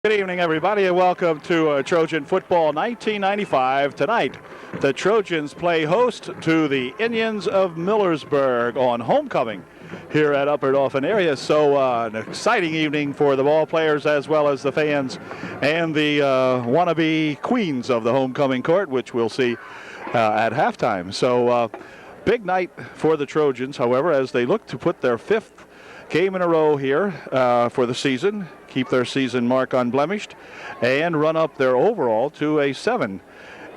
Good evening, everybody, and welcome to Trojan Football 1995. Tonight, the Trojans play host to the Indians of Millersburg on homecoming here at Upper Dauphin area. So an exciting evening for the ball players as well as the fans and the wannabe queens of the homecoming court, which we'll see at halftime. So big night for the Trojans, however, as they look to put their fifth game in a row here for the season, keep their season mark unblemished, and run up their overall to a 7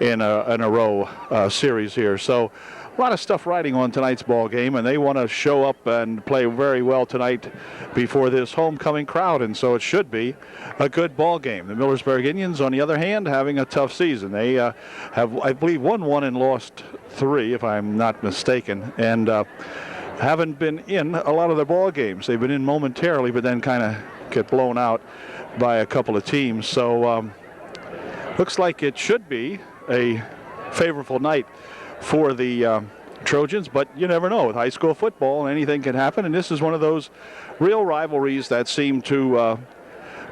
in a row series here. So a lot of stuff riding on tonight's ball game, and they want to show up and play very well tonight before this homecoming crowd, and so it should be a good ball game. The Millersburg Indians, on the other hand, having a tough season. They have, I believe, won 1 and lost 3, if I'm not mistaken, and haven't been in a lot of the ball games. They've been in momentarily, but then kind of get blown out by a couple of teams. So looks like it should be a favorable night for the Trojans, but you never know. With high school football, anything can happen, and this is one of those real rivalries that seem to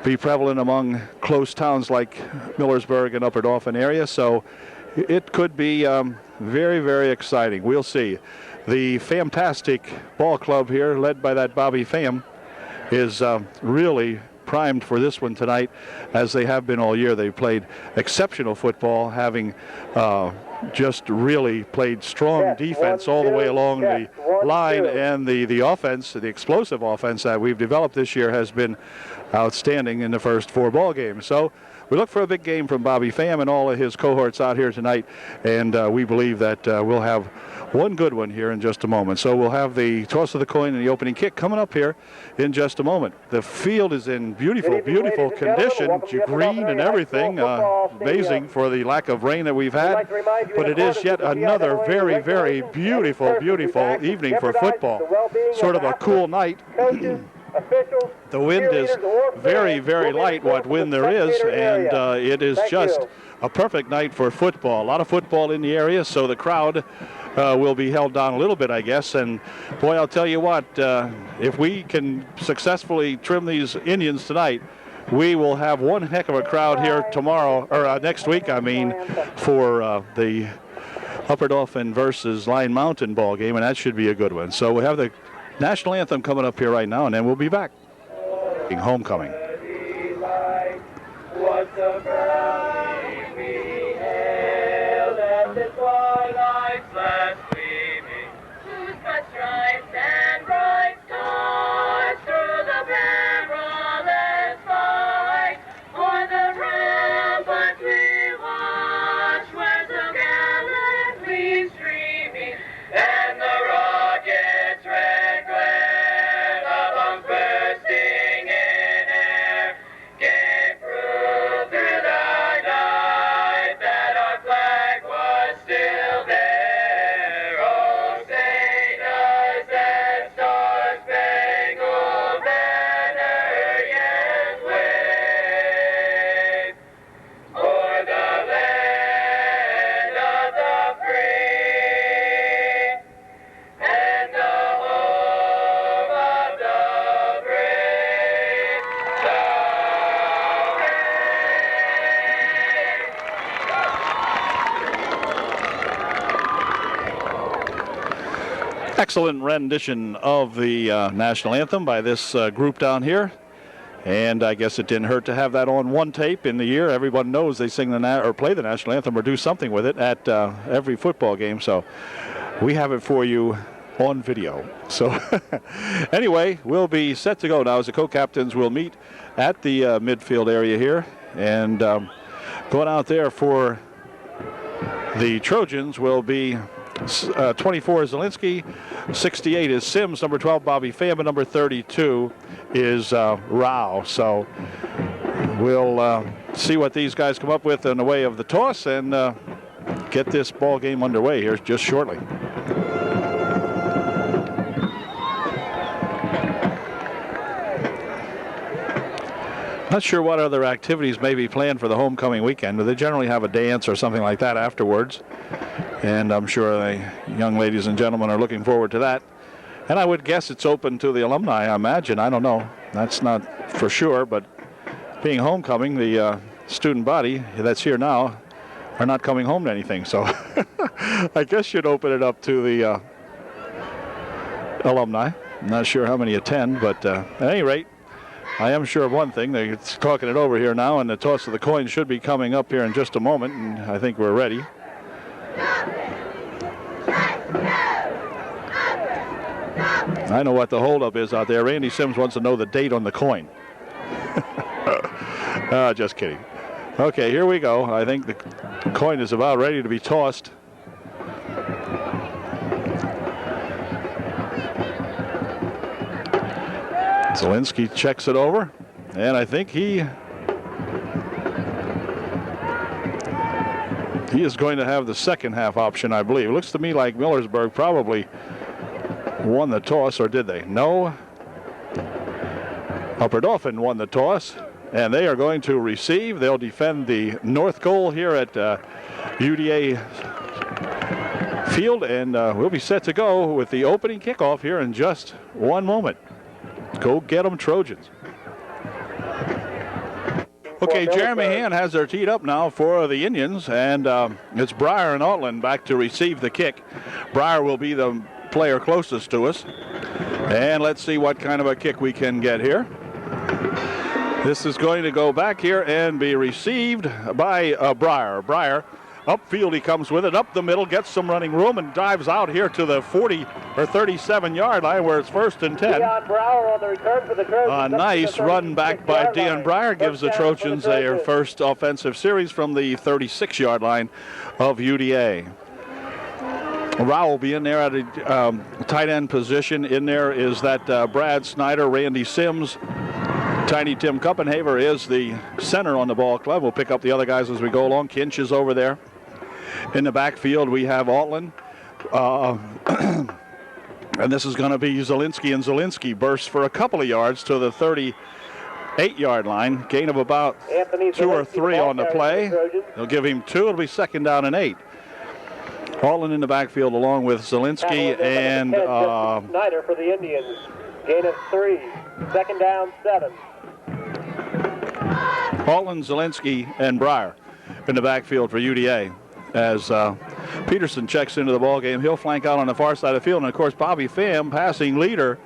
be prevalent among close towns like Millersburg and Upper Dauphin area. So it could be very, very exciting. We'll see. The fantastic ball club here, led by that Bobby Pham, is really primed for this one tonight, as they have been all year. They've played exceptional football, having just really played strong defense all the way along the line, and the offense, the explosive offense that we've developed this year has been outstanding in the first 4 ball games. So we look for a big game from Bobby Pham and all of his cohorts out here tonight, and we believe that we'll have one good one here in just a moment. So we'll have the toss of the coin and the opening kick coming up here in just a moment. The field is in beautiful, beautiful condition, green and everything. Amazing for the lack of rain that we've had, but it is yet another very, very beautiful, beautiful evening for football. Sort of a cool night. The wind is very, very light, what wind there is, and it is just a perfect night for football. A lot of football in the area, so the crowd will be held down a little bit, I guess. And boy, I'll tell you what, if we can successfully trim these Indians tonight, we will have one heck of a crowd here tomorrow, or next week, I mean, for the Upper Dauphin versus Line Mountain ball game, and that should be a good one. So we have the national anthem coming up here right now, and then we'll be back. Homecoming. Excellent rendition of the national anthem by this group down here, and I guess it didn't hurt to have that on one tape in the year. Everyone knows they sing or play the national anthem or do something with it at every football game, so we have it for you on video. So anyway, we'll be set to go now as the co-captains will meet at the midfield area here, and going out there for the Trojans will be 24 is Zielinski, 68 is Sims, number 12 Bobby Pham, and number 32 is Rao. So we'll see what these guys come up with in the way of the toss and get this ball game underway here just shortly. Not sure what other activities may be planned for the homecoming weekend, but they generally have a dance or something like that afterwards. And I'm sure the young ladies and gentlemen are looking forward to that. And I would guess it's open to the alumni, I imagine. I don't know. That's not for sure, but being homecoming, the student body that's here now are not coming home to anything. So I guess you'd open it up to the alumni. I'm not sure how many attend, but at any rate, I am sure of one thing. They're talking it over here now, and the toss of the coin should be coming up here in just a moment, and I think we're ready. I know what the holdup is out there. Randy Sims wants to know the date on the coin. Just kidding. Okay, here we go. I think the coin is about ready to be tossed. Zielinski checks it over, and I think he is going to have the second half option, I believe. It looks to me like Millersburg probably won the toss, or did they? No. Upper Dauphin won the toss, and they are going to receive. They'll defend the north goal here at UDA Field, and we'll be set to go with the opening kickoff here in just one moment. Go get them, Trojans. Okay, Jeremy Hand has her teed up now for the Indians, and it's Breyer and Altland back to receive the kick. Breyer will be the player closest to us, and let's see what kind of a kick we can get here. This is going to go back here and be received by Breyer. Breyer, upfield he comes with it, up the middle, gets some running room, and dives out here to the 40 or 37-yard line where it's 1st and 10. A nice run back by Dion Breyer gives the Trojans their first offensive series from the 36-yard line of UDA. Rao will be in there at a tight end position. In there is that Brad Snyder, Randy Sims. Tiny Tim Kuppenhaver is the center on the ball club. We'll pick up the other guys as we go along. Kinch is over there. In the backfield, we have Altland. And this is going to be Zielinski, and Zielinski bursts for a couple of yards to the 38-yard line. Gain of about 2 or 3 on the play. They'll give him 2. It'll be 2nd down and 8. Altland in the backfield along with Zielinski and Snyder for the Indians. Gain of 3. 2nd down, 7. Altland, Zielinski, and Breyer in the backfield for UDA. As Peterson checks into the ball game, he'll flank out on the far side of the field. And, of course, Bobby Pham, passing leader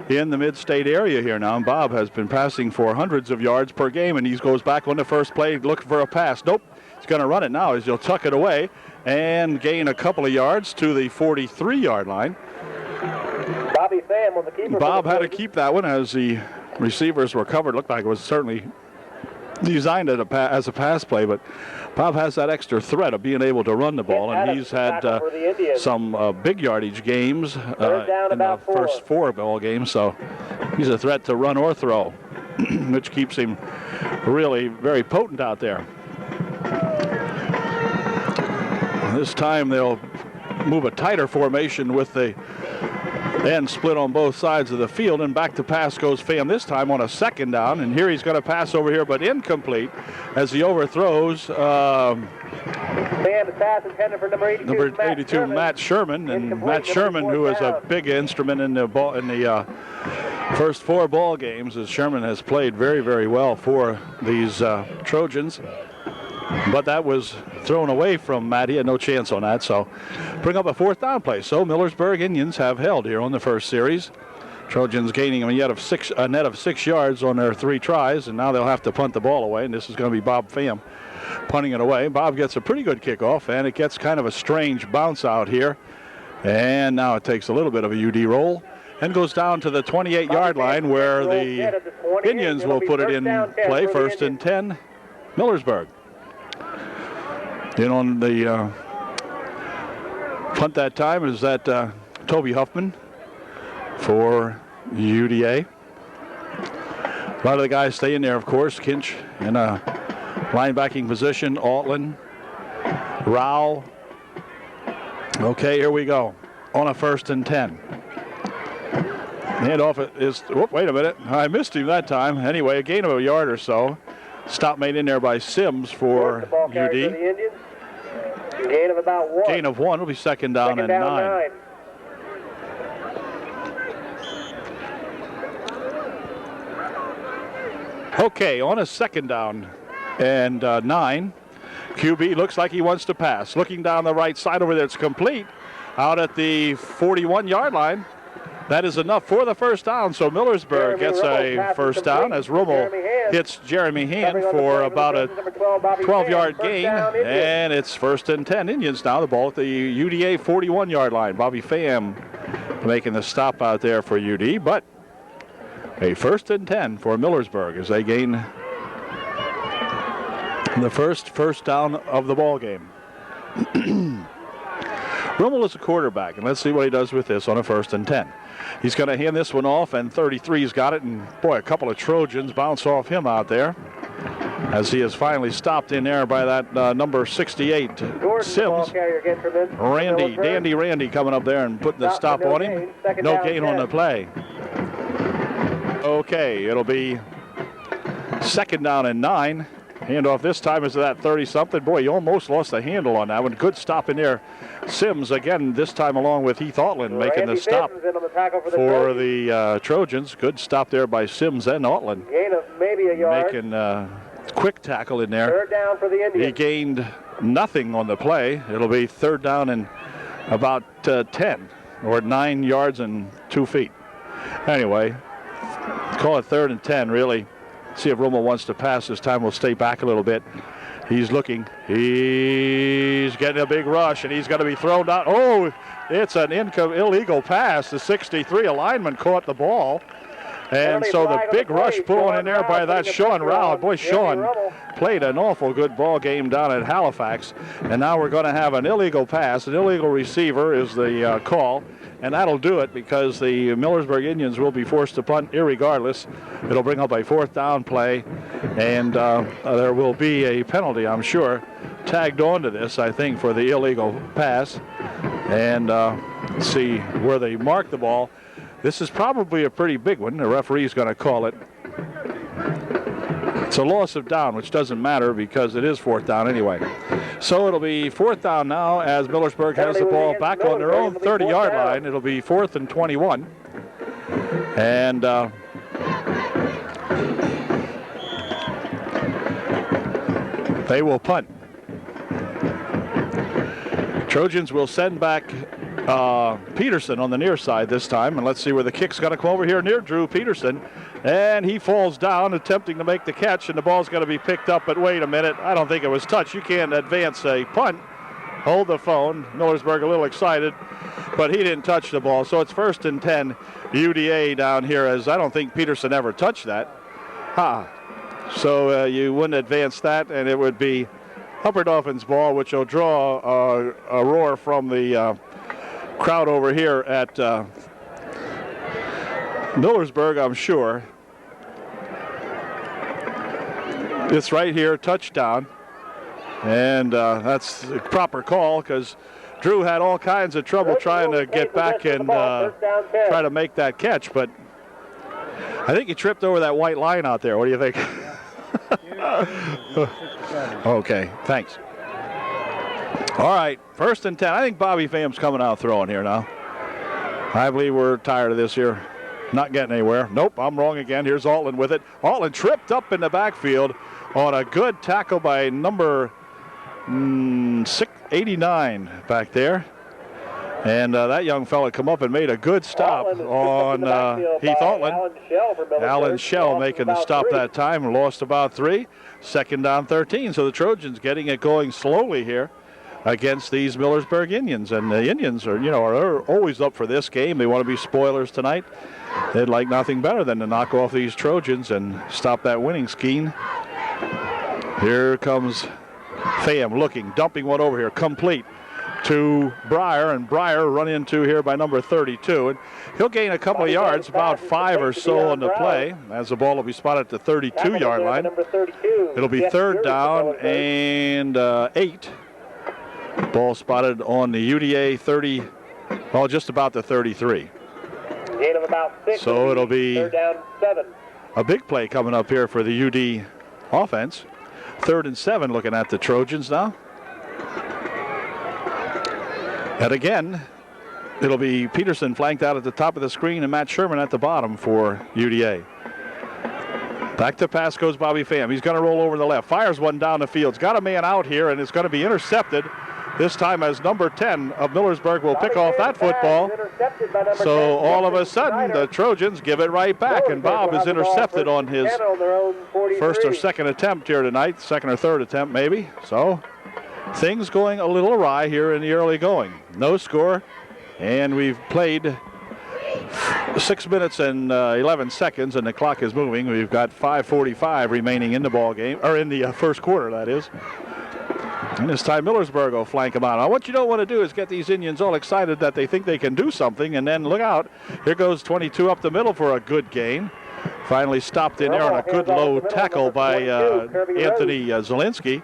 in the mid-state area here now. And Bob has been passing for hundreds of yards per game, and he goes back on the first play looking for a pass. Nope, he's going to run it now as he'll tuck it away and gain a couple of yards to the 43-yard line. Bobby Pham on the keeper. Bob had to keep that one as the receivers were covered. Looked like it was certainly designed as a pass play, but Bob has that extra threat of being able to run the ball, and he's had some big yardage games in the first 4 ball games, so he's a threat to run or throw, which keeps him really very potent out there. This time they'll move a tighter formation with the end split on both sides of the field, and back to pass goes Pham this time on a 2nd down, and here he's going to pass over here, but incomplete as he overthrows Pham, pass intended for number 82, Matt Sherman, and Matt Sherman, who is a big instrument in the first 4 ball games, as Sherman has played very, very well for these Trojans. But that was thrown away from Matt. He had no chance on that, so bring up a 4th down play. So Millersburg Indians have held here on the first series. Trojans gaining a net of 6 yards on their 3 tries, and now they'll have to punt the ball away, and this is going to be Bob Pham punting it away. Bob gets a pretty good kickoff, and it gets kind of a strange bounce out here. And now it takes a little bit of a UD roll and goes down to the 28-yard line where the Indians will put it in play. 1st and 10, Millersburg. In on the punt that time is that Toby Huffman for UDA. A lot of the guys stay in there, of course. Kinch in a linebacking position. Altland, Rao. Okay, here we go. On a 1st and 10. Handoff is, wait a minute. I missed him that time. Anyway, a gain of a yard or so. Stop made in there by Sims for UD. Gain of about 1. Gain of 1 will be 2nd down and 9. Okay, on a second down and 9. QB looks like he wants to pass. Looking down the right side over there, it's complete. Out at the 41-yard line. That is enough for the first down, so Millersburg gets a first down as Rummel hits Jeremy Hand for about a 12-yard gain, and it's first and 10 Indians now. The ball at the UDA 41-yard line. Bobby Pham making the stop out there for UD, but a first and 10 for Millersburg as they gain the first down of the ball game. Rummel is a quarterback, and let's see what he does with this on a first and 10. He's going to hand this one off, and 33's got it, and boy, a couple of Trojans bounce off him out there as he is finally stopped in there by that number 68, Sims. Randy coming up there and putting the stop on him. No gain on the play. Okay, it'll be second down and 9. Handoff this time is to that 30-something. Boy, you almost lost the handle on that one. Good stop in there. Sims, again, this time along with Heath Altland, making the stop for the Trojans. Good stop there by Sims and Altland. Gain of maybe a yard. Making quick tackle in there. Third down for the Indians. He gained nothing on the play. It'll be third down and about 10, or 9 yards and 2 feet. Anyway, call it third and 10, really. See if Rummel wants to pass this time. We'll stay back a little bit. He's looking. He's getting a big rush, and he's going to be thrown down. Oh, it's an illegal pass. The 63 lineman caught the ball. And so the big rush pulling in there by that Sean Rowell. Boy, Sean played an awful good ball game down at Halifax. And now we're going to have an illegal pass. An illegal receiver is the call. And that'll do it because the Millersburg Indians will be forced to punt irregardless. It'll bring up a fourth down play. And there will be a penalty, I'm sure, tagged onto this, I think, for the illegal pass. And let's see where they mark the ball. This is probably a pretty big one. The referee's going to call it. It's a loss of down, which doesn't matter because it is fourth down anyway. So it'll be fourth down now as Millersburg has the ball back on their own 30-yard line. It'll be 4th and 21. And they will punt. Trojans will send back Peterson on the near side this time, and let's see where the kick's going to come over here near Drew Peterson, and he falls down attempting to make the catch, and the ball's going to be picked up, but wait a minute, I don't think it was touched. You can't advance a punt. Hold the phone. Millersburg a little excited, but he didn't touch the ball, so it's first and 10 UDA down here, as I don't think Peterson ever touched that. So you wouldn't advance that, and it would be Upper Dauphin's ball, which will draw a roar from the crowd over here at Millersburg, I'm sure. It's right here, touchdown. And that's a proper call because Drew had all kinds of trouble trying to get back and try to make that catch. But I think he tripped over that white line out there. What do you think? Okay, thanks. All right, first and 10. I think Bobby Pham's coming out throwing here now. I believe we're tired of this here. Not getting anywhere. Nope, I'm wrong again. Here's Altland with it. Altland tripped up in the backfield on a good tackle by number 89 back there. And that young fella come up and made a good stop on Heath Altland. Alan Shell making the stop that time. Lost about 3. Second down 13. So the Trojans getting it going slowly here against these Millersburg Indians. And the Indians are always up for this game. They want to be spoilers tonight. They'd like nothing better than to knock off these Trojans and stop that winning scheme. Here comes Pham looking, dumping one over here, complete to Breyer, and Breyer run into here by number 32. And he'll gain a couple of yards, about 5 or so on the play, as the ball will be spotted at the 32-yard line. It'll be third down and 8. Ball spotted on the UDA 30, well, just about the 33. Gain of about 6. So it'll be third down 7. A big play coming up here for the UD offense. 3rd and 7 looking at the Trojans now. And again, it'll be Peterson flanked out at the top of the screen and Matt Sherman at the bottom for UDA. Back to pass goes Bobby Pham. He's going to roll over the left. Fires one down the field. He's got a man out here, and it's going to be intercepted. This time as number 10 of Millersburg will pick off that football. So all of a sudden, the Trojans give it right back, and Bob is intercepted on his first or second attempt here tonight, second or third attempt maybe. So things going a little awry here in the early going. No score, and we've played 6 minutes and 11 seconds, and the clock is moving. We've got 5:45 remaining in the ball game, or in the first quarter, that is. And this time Millersburg will flank them out. Now, what you don't want to do is get these Indians all excited that they think they can do something, and then look out. Here goes 22 up the middle for a good gain. Finally stopped in there on a good low tackle by Anthony Zielinski.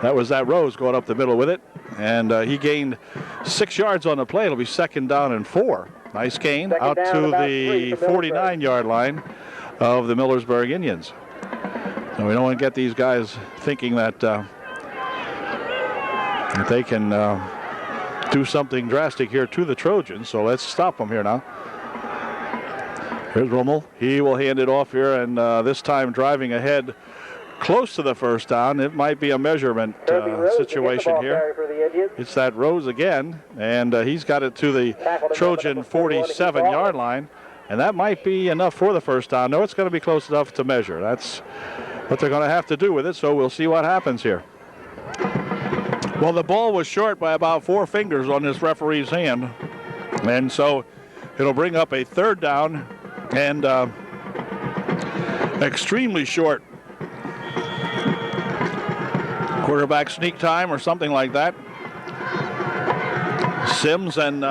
That was that Rose going up the middle with it. And he gained 6 yards on the play. It'll be 2nd down and 4. Nice gain out to the 49-yard line of the Millersburg Indians. So we don't want to get these guys thinking that they can do something drastic here to the Trojans. So let's stop them here now. Here's Rummel. He will hand it off here, and this time driving ahead close to the first down. It might be a measurement situation here. It's that Rose again, and he's got it to the Trojan 47-yard line, and that might be enough for the first down. No, it's going to be close enough to measure. That's what they're going to have to do with it, so we'll see what happens here. Well, the ball was short by about 4 fingers on this referee's hand, and so it'll bring up a 3rd down and extremely short. Quarterback sneak time or something like that. Sims and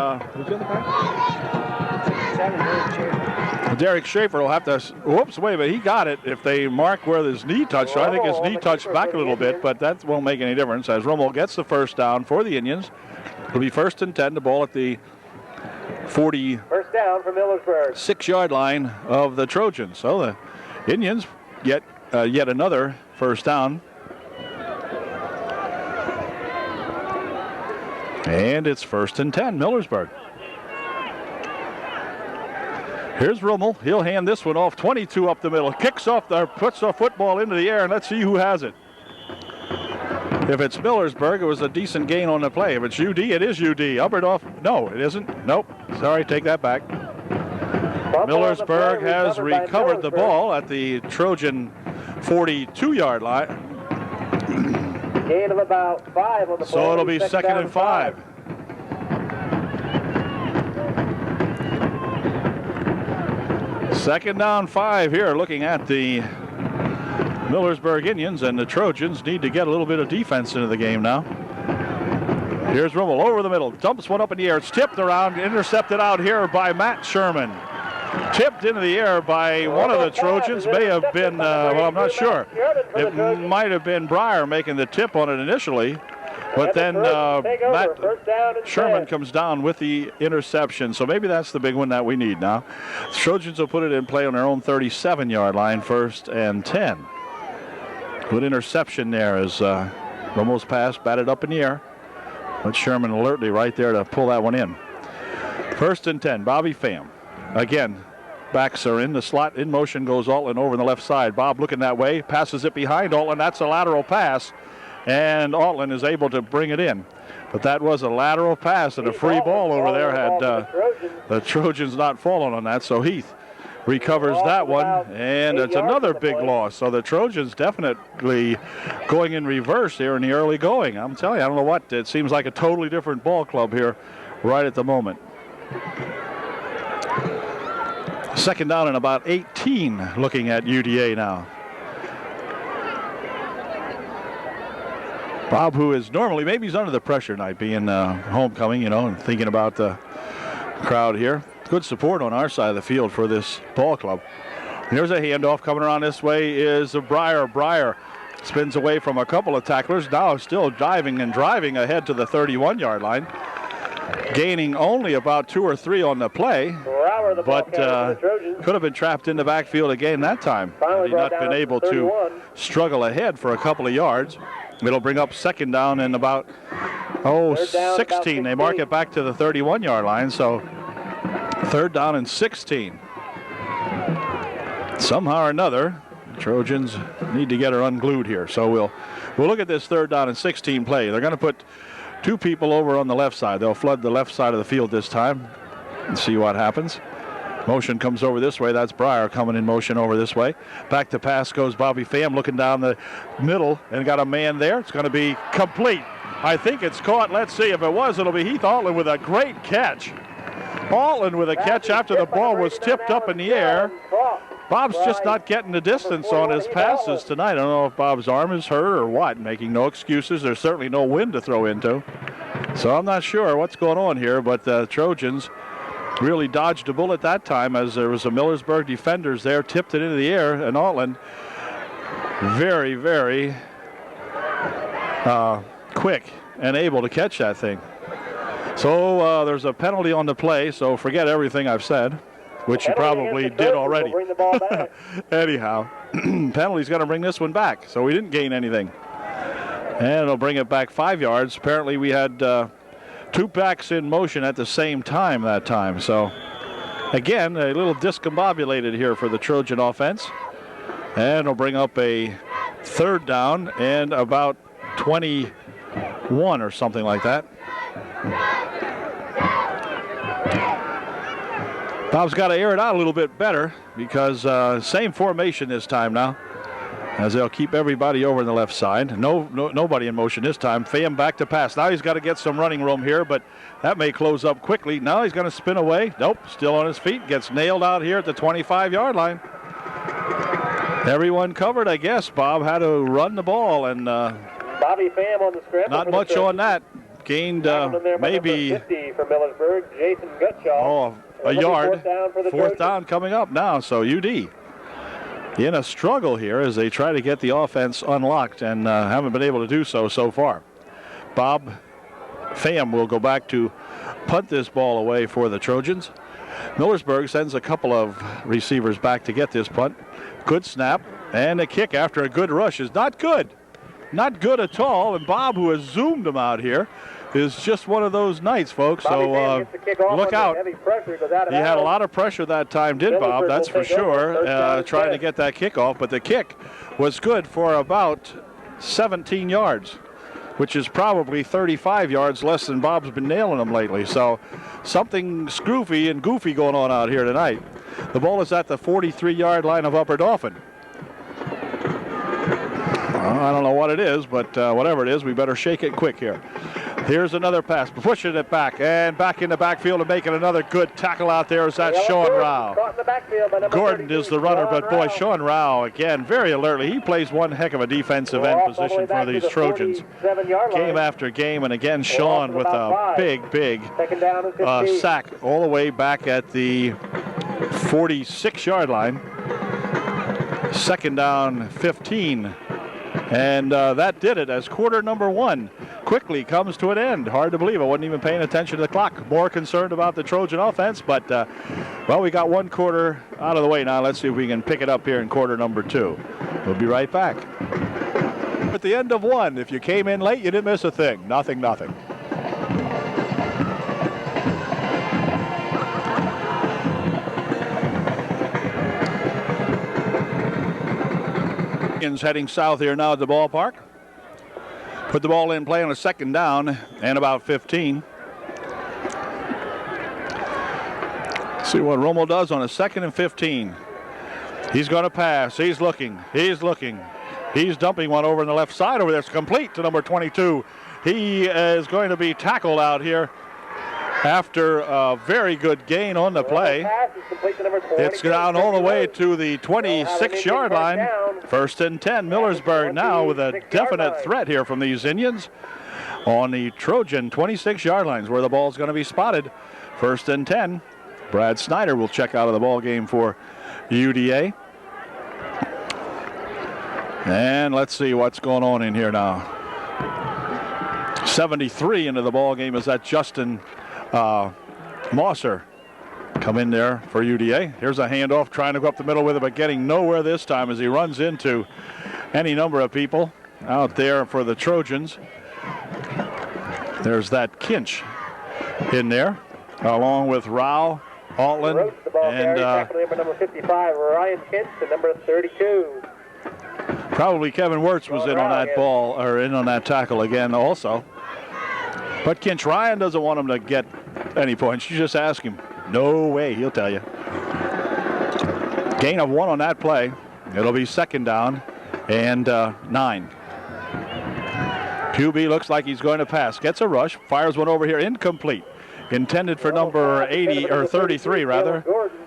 Derek Schaefer will have to, whoops, wait a minute, he got it if they mark where his knee touched. So I think his knee touched back a little bit, but that won't make any difference as Rummel gets the first down for the Indians. It'll be 1st and 10, the ball at the 46 First down for Millersburg. Yard line of the Trojans. So the Indians get yet another first down. And it's 1st and 10, Millersburg. Here's Rummel. He'll hand this one off. 22 up the middle. Kicks off there, puts the football into the air, and let's see who has it. If it's Millersburg, it was a decent gain on the play. If it's UD, it is UD. Up and off. No, it isn't. Nope. Sorry, take that back. Millersburg has recovered the ball at the Trojan 42-yard line. Gain of about 5 on the play. So it'll be 2nd and 5. Second down 5 here, looking at the Millersburg Indians, and the Trojans need to get a little bit of defense into the game now. Here's Rummel over the middle, dumps one up in the air. It's tipped around, intercepted out here by Matt Sherman. Tipped into the air by one of the Trojans. May have been, well, I'm not sure. It might have been Breyer making the tip on it initially. But then Matt Sherman comes down with the interception. So maybe that's the big one that we need now. The Trojans will put it in play on their own 37-yard line, 1st and 10. Good interception there as Rummel's pass batted up in the air. But Sherman alertly right there to pull that one in. 1st and 10, Bobby Pham. Again, backs are in the slot. In motion goes Altland over on the left side. Bob looking that way, passes it behind Altland. That's a lateral pass. And Altland is able to bring it in. But that was a lateral pass, and a free ball over there had the Trojans not fallen on that. So Heath recovers that one, and it's another big loss. So the Trojans definitely going in reverse here in the early going. I'm telling you, I don't know what. It seems like a totally different ball club here right at the moment. 2nd down and about 18 looking at UDA now. Bob, who is normally, maybe he's under the pressure tonight, being homecoming, you know, and thinking about the crowd here. Good support on our side of the field for this ball club. Here's a handoff coming around this way is Breyer. Breyer spins away from a couple of tacklers. Now still diving and driving ahead to the 31-yard line. Gaining only about 2 or 3 on the play, but could have been trapped in the backfield again that time. Had he not been able to struggle ahead for a couple of yards. It'll bring up 2nd down and about 16. They mark it back to the 31-yard line, so 3rd down and 16. Somehow or another, Trojans need to get her unglued here. So we'll look at this 3rd down and 16 play. They're going to put 2 people over on the left side. They'll flood the left side of the field this time and see what happens. Motion comes over this way. That's Breyer coming in motion over this way. Back to pass goes Bobby Pham, looking down the middle and got a man there. It's going to be complete. I think it's caught. Let's see. If it was, it'll be Heath Altland with a great catch. Altland with a catch after the ball was tipped up in the air. Bob's just not getting the distance on his passes tonight. I don't know if Bob's arm is hurt or what. Making no excuses. There's certainly no wind to throw into. So I'm not sure what's going on here, but the Trojans really dodged a bullet that time as there was a Millersburg defenders there, tipped it into the air, and Altland very, very quick and able to catch that thing. So there's a penalty on the play, so forget everything I've said, which you probably did already. Anyhow, penalty's going to bring this one back, so we didn't gain anything. And it'll bring it back 5 yards. Apparently we had 2 backs in motion at the same time that time. So, again, a little discombobulated here for the Trojan offense. And it'll bring up a 3rd down and about 21 or something like that. Bob's got to air it out a little bit better because same formation this time now, as they'll keep everybody over in the left side. Nobody in motion this time. Pham back to pass. Now he's got to get some running room here, but that may close up quickly. Now he's going to spin away. Nope, still on his feet. Gets nailed out here at the 25-yard line. Everyone covered, I guess. Bob had to run the ball, and Bobby Pham on the scramble. Not much on that. Gained maybe 50 for Millersburg. Jason Gutshaw. A yard. 4th down coming up now. So UD in a struggle here as they try to get the offense unlocked and haven't been able to do so far. Bob Pham will go back to punt this ball away for the Trojans. Millersburg sends a couple of receivers back to get this punt. Good snap, and a kick after a good rush is not good. Not good at all, and Bob, who has zoomed him out here, is just one of those nights, folks. So look out. He had a lot of pressure that time, did Bob, that's for sure, trying to get that kick off. But the kick was good for about 17 yards, which is probably 35 yards less than Bob's been nailing them lately. So something scroofy and goofy going on out here tonight. The ball is at the 43-yard line of Upper Dauphin. I don't know what it is, but whatever it is, we better shake it quick here. Here's another pass, pushing it back, and back in the backfield and making another good tackle out there is that Sean Rao. Gordon is the runner, but boy, Sean Rao, again, very alertly. He plays one heck of a defensive end position for these Trojans. Game after game, and again, Sean with a big sack all the way back at the 46-yard line. 2nd down, 15. And that did it as quarter number 1 quickly comes to an end. Hard to believe. I wasn't even paying attention to the clock. More concerned about the Trojan offense, but, well, we got 1 quarter out of the way now. Let's see if we can pick it up here in quarter number 2. We'll be right back. At the end of 1, if you came in late, you didn't miss a thing. Nothing. Heading south here now at the ballpark. Put the ball in play on a 2nd down and about 15. See what Romo does on a 2nd and 15. He's going to pass. He's looking. He's dumping one over on the left side over there. It's complete to number 22. He is going to be tackled out here after a very good gain on the play. It's down all the way to the 26-yard line. 1st and 10. Millersburg now with a definite threat here from these Indians on the Trojan 26-yard lines where the ball's going to be spotted. 1st and 10. Brad Snyder will check out of the ball game for UDA. And let's see what's going on in here now. 73 into the ball game is that Justin Mosser come in there for UDA. Here's a handoff, trying to go up the middle with it, but getting nowhere this time as he runs into any number of people out there for the Trojans. There's that Kinch in there, along with Rao, Altland, and number 55, Ryan Kinch, to number 32. Probably Kevin Wirtz was in on that ball, or in on that tackle again also. But Kinch Ryan doesn't want him to get any points. You just ask him. No way, he'll tell you. Gain of 1 on that play. It'll be 2nd down and 9. QB looks like he's going to pass. Gets a rush. Fires one over here. Incomplete. Intended for number 80, or 33 rather.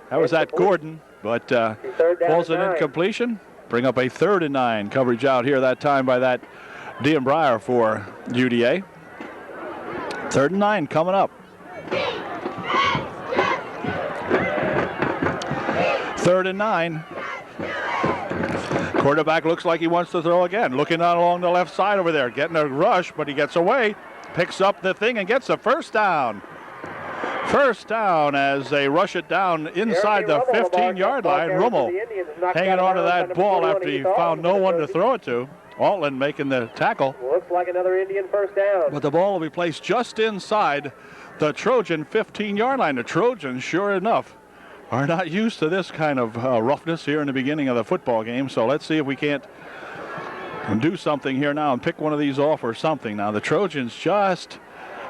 That was at Gordon, but falls an incompletion. Bring up a 3rd and 9. Coverage out here that time by that Dean Breyer for UDA. 3rd and 9 coming up. 3rd and 9. Quarterback looks like he wants to throw again. Looking out along the left side over there. Getting a rush, but he gets away. Picks up the thing and gets a 1st down. 1st down as they rush it down inside the 15-yard line. Rummel hanging on to that ball after he found no one to throw it to. Altland making the tackle. Looks like another Indian 1st down. But the ball will be placed just inside the Trojan 15-yard line. The Trojans, sure enough, are not used to this kind of roughness here in the beginning of the football game. So let's see if we can't do something here now and pick one of these off or something. Now the Trojans just,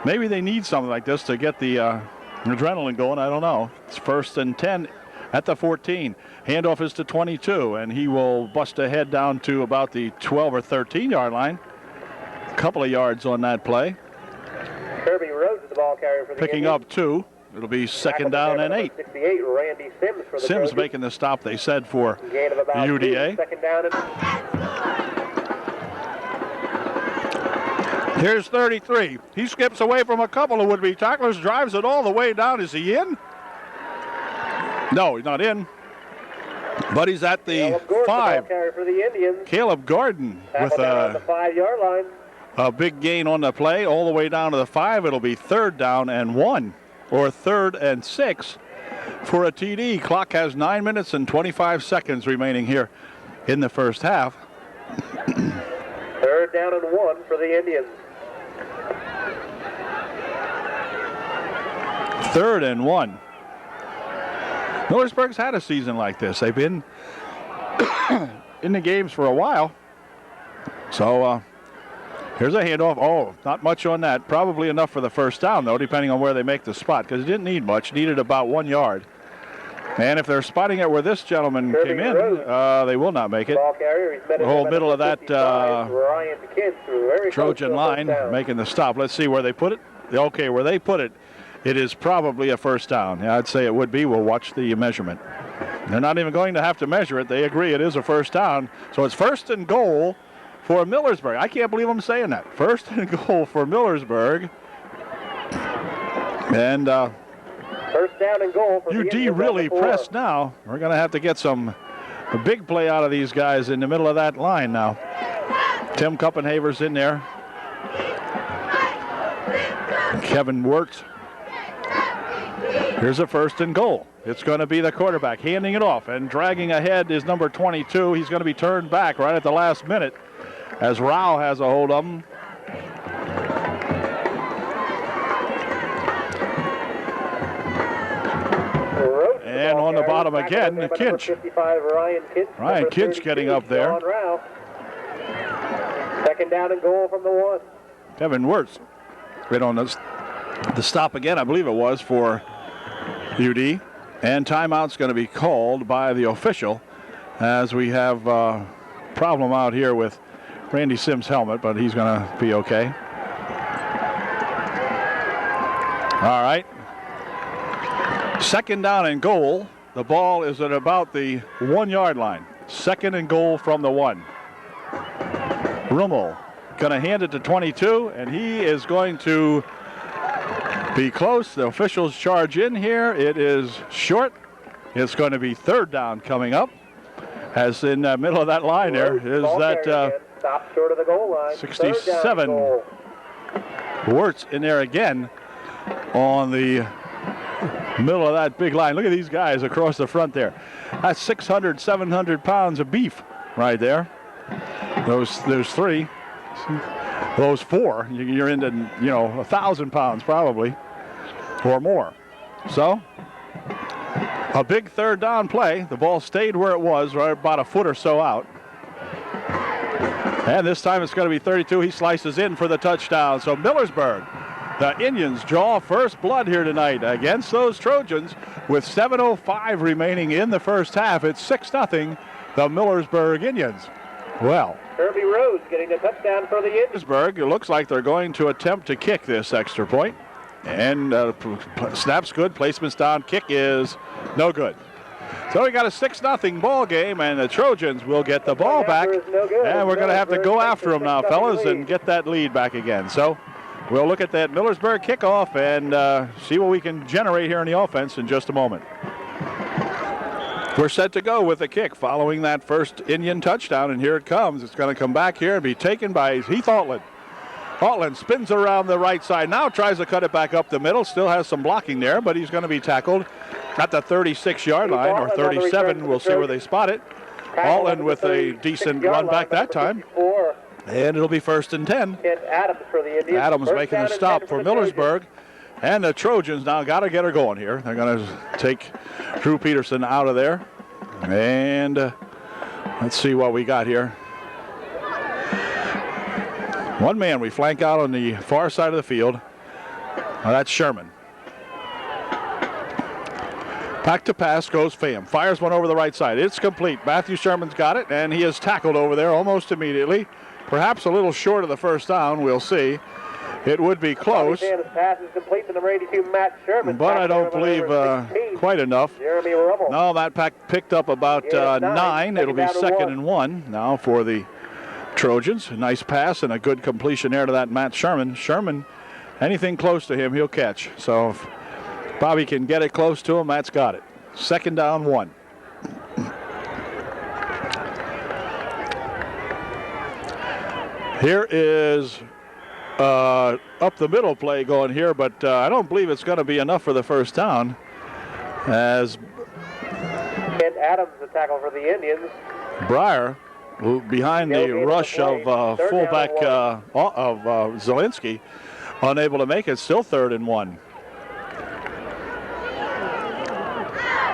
maybe they need something like this to get the adrenaline going. I don't know. It's 1st and 10 at the 14. Handoff is to 22, and he will bust ahead down to about the 12 or 13-yard line. A couple of yards on that play. Kirby Rhodes is the ball carrier for the Picking Indians. up 2. It'll be 2nd down and 8. 68, Randy Sims for the Sims Trojans. making the stop, they said, for Gain of about UDA. 2, 2nd down and... Here's 33. He skips away from a couple of would-be tacklers, drives it all the way down. Is he in? No, he's not in. But he's at the 5. For the Indians. Caleb Gordon with down the 5-yard line. A big gain on the play all the way down to the 5. It'll be 3rd down and 1, or 3rd and 6 for a TD. Clock has 9 minutes and 25 seconds remaining here in the first half. 3rd down and 1 for the Indians. 3rd and 1. Millersburg's had a season like this. They've been in the games for a while. So here's a handoff. Oh, not much on that. Probably enough for the 1st down, though, depending on where they make the spot, because it didn't need much. Needed about 1 yard. And if they're spotting it where this gentleman came in, they will not make it. The whole middle of that Trojan line making the stop. Let's see where they put it. Okay, where they put it, it is probably a 1st down. Yeah, I'd say it would be. We'll watch the measurement. They're not even going to have to measure it. They agree it is a 1st down. So it's 1st and goal for Millersburg. I can't believe I'm saying that. 1st and goal for Millersburg. And 1st down and goal for UD really pressed now. We're going to have to get a big play out of these guys in the middle of that line now. Tim Kuppenhaver's in there. Kevin Wirtz. Here's a 1st and goal. It's going to be the quarterback handing it off, and dragging ahead is number 22. He's going to be turned back right at the last minute as Rao has a hold of him. And on the bottom again, Kinch. Ryan Kinch getting up there. 2nd down and goal from the 1. Kevin Wirtz right on the stop again, I believe it was, for UD. And timeout's going to be called by the official as we have a problem out here with Randy Sims' helmet, but he's going to be okay. All right. 2nd down and goal. The ball is at about the 1 yard line. 2nd and goal from the 1. Rummel going to hand it to 22, and he is going to be close. The officials charge in here. It is short. It's going to be 3rd down coming up. As in the middle of that line there is that stop short of the goal line. 67. Wirtz in there again on the middle of that big line. Look at these guys across the front there. That's 600, 700 pounds of beef right there. Those 3. Those 4, you're into, 1,000 pounds probably or more. So a big 3rd down play. The ball stayed where it was, right about a foot or so out. And this time it's going to be 32. He slices in for the touchdown. So Millersburg, the Indians, draw first blood here tonight against those Trojans with 7:05 remaining in the first half. It's 6-0, the Millersburg Indians. Well, Kirby Rose getting the touchdown for the Indians. Millersburg, it looks like they're going to attempt to kick this extra point. And snap's good, placement's down, kick is no good. So we got a 6-0 ball game, and the Trojans will get the ball back. And we're going to have to go after them now, fellas, and get that lead back again. So we'll look at that Millersburg kickoff and see what we can generate here in the offense in just a moment. We're set to go with the kick following that first Indian touchdown, and here it comes. It's going to come back here and be taken by Heath Altland. Altland spins around the right side, now tries to cut it back up the middle, still has some blocking there, but he's going to be tackled at the 36-yard line, or 37, we'll see where they spot it. Altland with a decent run back that time, and it'll be 1st and 10. Adams for the Indians. Adams making the stop for Millersburg, and the Trojans now got to get her going here. They're going to take Drew Peterson out of there, and let's see what we got here. One man we flank out on the far side of the field. That's Sherman. Back to pass goes Pham. Fires one over the right side. It's complete. Matthew Sherman's got it, and he is tackled over there almost immediately. Perhaps a little short of the first down. We'll see. It would be close. Pass is complete to number 82, Matt Sherman. But I don't believe quite enough. Jeremy Rummel. No, that pack picked up about 9. It'll be 2nd and 1 now for the Trojans. A nice pass and a good completion there to that Matt Sherman. Sherman, anything close to him, he'll catch. So if Bobby can get it close to him, Matt's got it. 2nd down, 1. Here is up the middle play going here, but I don't believe it's going to be enough for the first down. As Kent Adams, the tackle for the Indians. Breyer, behind the rush of fullback of Zielinski, unable to make it. Still 3rd and 1.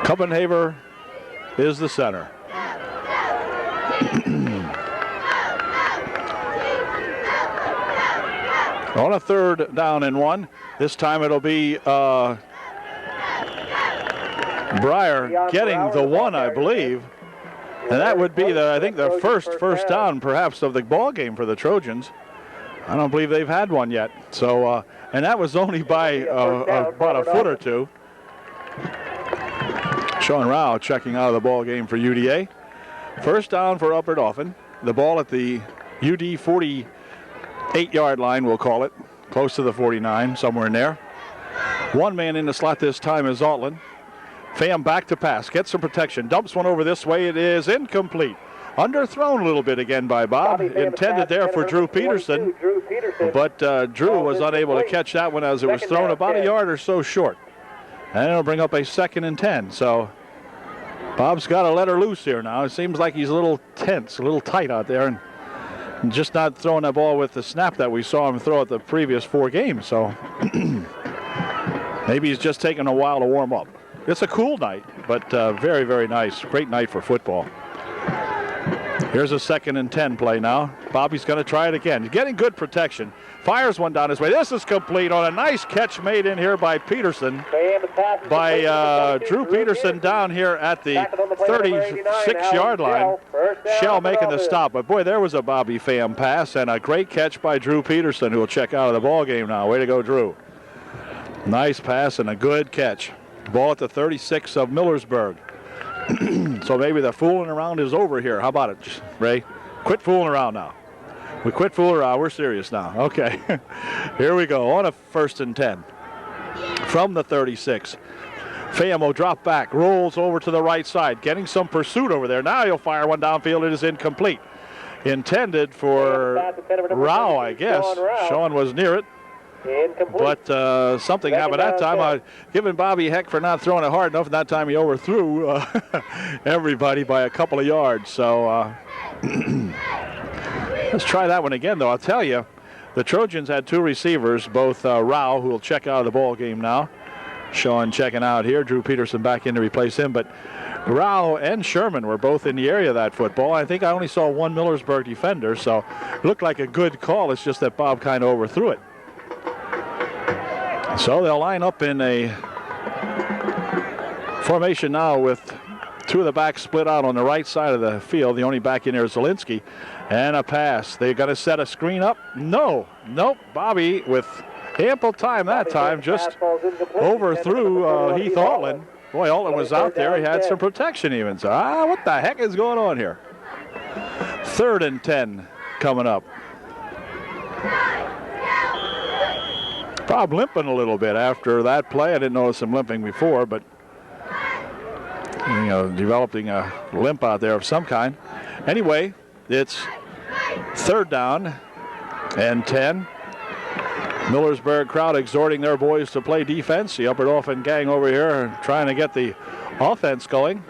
Kuppenhaver is the center. On a 3rd down and 1. This time it'll be Breyer getting the 1, I believe. And that would be, I think, the first down, perhaps, of the ball game for the Trojans. I don't believe they've had one yet. So, and that was only by about a foot or two. Sean Rao checking out of the ball game for UDA. First down for Upper Dauphin. The ball at the UD 48-yard line, we'll call it. Close to the 49, somewhere in there. One man in the slot this time is Altland. Pham back to pass, gets some protection, dumps one over this way. It is incomplete. Underthrown a little bit again by Bob. Intended there for Drew Peterson, but Drew was unable to catch that one as it was thrown about a yard or so short. And it'll bring up a 2nd and 10. So Bob's got to let her loose here now. It seems like he's a little tense, a little tight out there, and just not throwing that ball with the snap that we saw him throw at the previous 4 games. So maybe he's just taking a while to warm up. It's a cool night, but very, very nice. Great night for football. Here's a 2nd and 10 play now. Bobby's going to try it again. He's getting good protection. Fires one down his way. This is complete on a nice catch made in here by Peterson. By Drew Peterson down here at the 36-yard line. Shell making the stop. But, boy, there was a Bobby Pham pass and a great catch by Drew Peterson, who will check out of the ball game now. Way to go, Drew. Nice pass and a good catch. Ball at the 36 of Millersburg. So maybe the fooling around is over here. How about it, Ray? Quit fooling around now. We quit fooling around. We're serious now. Okay. Here we go on a 1st and 10 from the 36. Pham will drop back, rolls over to the right side, getting some pursuit over there. Now he'll fire one downfield. It is incomplete. Intended for Rao, I guess. Sean was near it. But something happened that time. I've given Bobby heck for not throwing it hard enough, and that time he overthrew everybody by a couple of yards. So let's try that one again, though. I'll tell you, the Trojans had 2 receivers, both Rao, who will check out of the ball game now, Sean checking out here. Drew Peterson back in to replace him. But Rao and Sherman were both in the area of that football. I think I only saw one Millersburg defender, so it looked like a good call. It's just that Bob kind of overthrew it. So they'll line up in a formation now with two of the backs split out on the right side of the field. The only back in there is Zielinski. And a pass. They're going to set a screen up. Nope. Bobby with ample time that time just overthrew Heath Altland. Boy, Altland was out there. He had some protection even. So, what the heck is going on here? 3rd and 10 coming up. Bob limping a little bit after that play. I didn't notice him limping before, but developing a limp out there of some kind. Anyway, it's 3rd down and 10. Millersburg crowd exhorting their boys to play defense. The Upper Dauphin gang over here trying to get the offense going.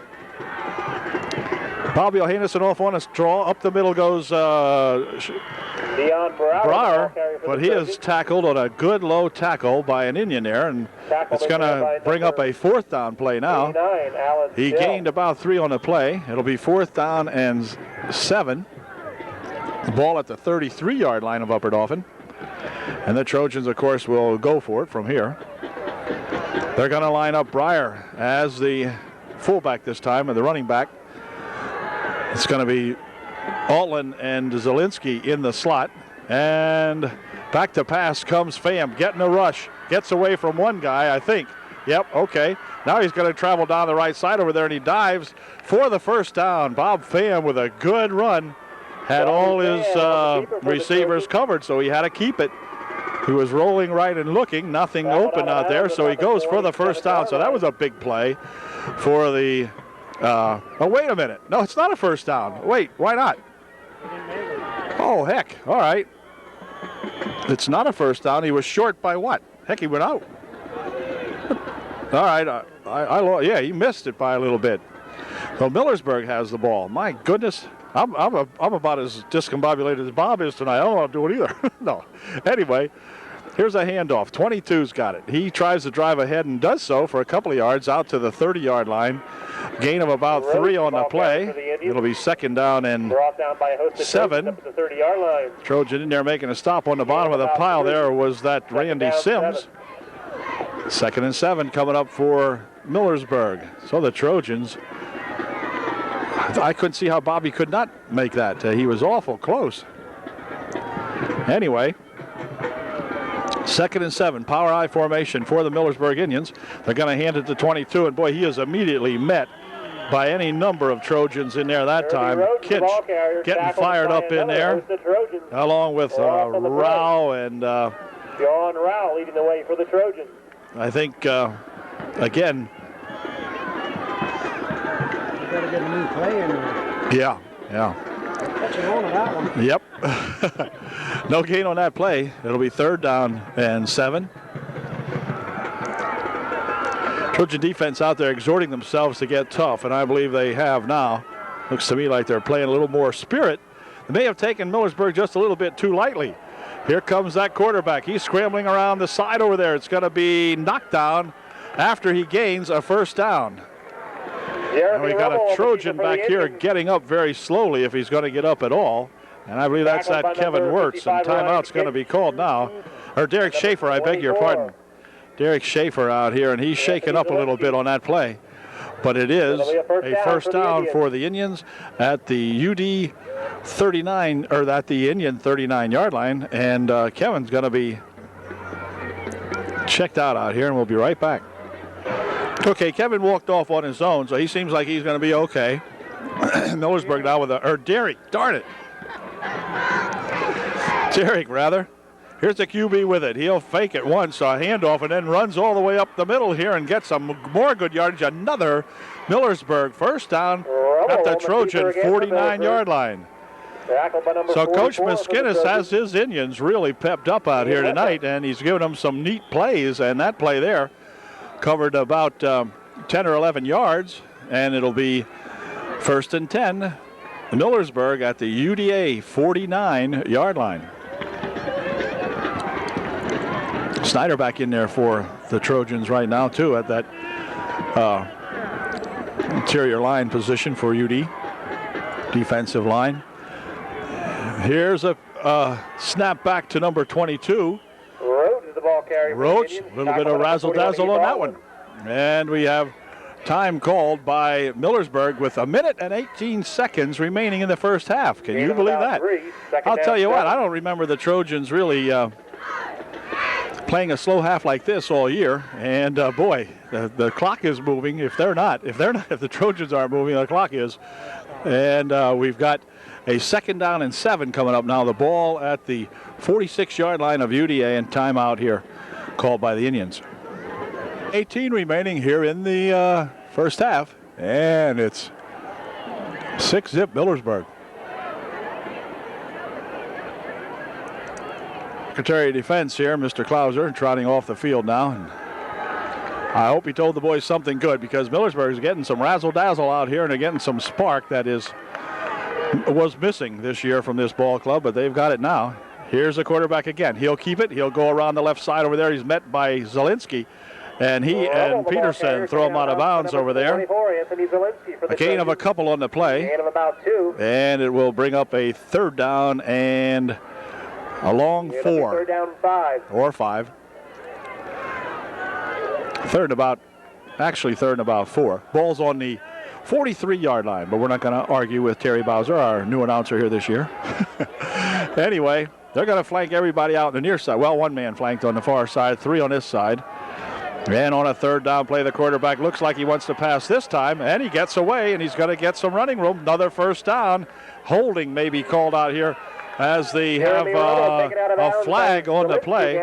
Bobby O'Hanison off on a draw. Up the middle goes Brower, but he is tackled on a good low tackle by an Indian there, and it's going to bring up a 4th down play now. He gained about 3 on the play. It'll be 4th down and 7. The ball at the 33-yard line of Upper Dauphin. And the Trojans, of course, will go for it from here. They're going to line up Breyer as the fullback this time, and the running back. It's going to be Altland and Zielinski in the slot. And back to pass comes Pham, getting a rush. Gets away from one guy, I think. Yep, okay. Now he's going to travel down the right side over there, and he dives for the 1st down. Bob Pham with a good run. Had all his receivers covered, so he had to keep it. He was rolling right and looking. Nothing open out there, so he goes for the 1st down. So that was a big play for the... oh, wait a minute. No, it's not a 1st down. Wait, why not? Oh, heck. All right. It's not a 1st down. He was short by what? Heck, he went out. All right. Yeah, he missed it by a little bit. So Millersburg has the ball. My goodness. I'm about as discombobulated as Bob is tonight. I don't want to do it either. No. Anyway, here's a handoff. 22's got it. He tries to drive ahead and does so for a couple of yards out to the 30-yard line. Gain of about 3 on the play. It'll be 2nd down and 7. Trojan in there making a stop on the bottom of the pile there was that Randy Sims. 2nd and 7 coming up for Millersburg. So the Trojans... I couldn't see how Bobby could not make that. He was awful close. Anyway, 2nd and 7, power I formation for the Millersburg Indians. They're going to hand it to 22, and boy, he is immediately met by any number of Trojans in there that time. Kinch getting fired up in there, along with Rao and... John Rao leading the way for the Trojans. I think, again... Gotta get a new play in there. Yeah. Catching on to that one. Yep. No gain on that play. It'll be 3rd down and 7. Trojan defense out there exhorting themselves to get tough, and I believe they have now. Looks to me like they're playing a little more spirit. They may have taken Millersburg just a little bit too lightly. Here comes that quarterback. He's scrambling around the side over there. It's going to be knocked down after he gains a 1st down. And we got a Trojan back here getting up very slowly if he's going to get up at all. And I believe that's that Kevin Wirtz, and timeout's going to be called now. Or Derek Schaefer, I beg your pardon. Derek Schaefer out here, and he's shaken up a little bit on that play. But it is a 1st down for the Indians at the UD 39, or at the Indian 39-yard line. And Kevin's going to be checked out here, and we'll be right back. Okay, Kevin walked off on his own, so he seems like he's going to be okay. Millersburg now with Derek, darn it. Derek, rather. Here's the QB with it. He'll fake it once, a handoff, and then runs all the way up the middle here and gets some more good yardage. Another Millersburg 1st down at the Trojan 49-yard line. So Coach Miskinnis has his Indians really pepped up out here tonight, and he's given them some neat plays, and that play there covered about 10 or 11 yards, and it'll be 1st and 10. Millersburg at the UDA 49-yard line. Snyder back in there for the Trojans right now, too, at that interior line position for UD, defensive line. Here's a snap back to number 22. Roach is the ball carrier. Roach, a little bit of razzle-dazzle on that one. And we have time called by Millersburg with 1 minute and 18 seconds remaining in the first half. Can you believe that? I'll tell you what, I don't remember the Trojans really playing a slow half like this all year. And boy, the clock is moving. If the Trojans aren't moving, the clock is. And we've got a 2nd down and 7 coming up now. The ball at the 46-yard line of UDA, and timeout here called by the Indians. 18 remaining here in the first half, and it's 6-zip Millersburg. Secretary of Defense here, Mr. Klauser, trotting off the field now. And I hope he told the boys something good, because Millersburg is getting some razzle-dazzle out here and they're getting some spark that was missing this year from this ball club, but they've got it now. Here's the quarterback again. He'll keep it. He'll go around the left side over there. He's met by Zielinski, and he and Peterson throw him out of bounds over there. A gain of a couple on the play, Gain of about 2. and it will bring up a 3rd down and a long 4 3rd down 5. or 5. Third and about 4. Ball's on the 43-yard line, but we're not going to argue with Terry Bowser, our new announcer here this year. Anyway, they're going to flank everybody out on the near side. Well, 1 man flanked on the far side, 3 on this side. And on a 3rd down play, the quarterback looks like he wants to pass this time, and he gets away, and he's going to get some running room. Another 1st down. Holding may be called out here as they have a flag on the play.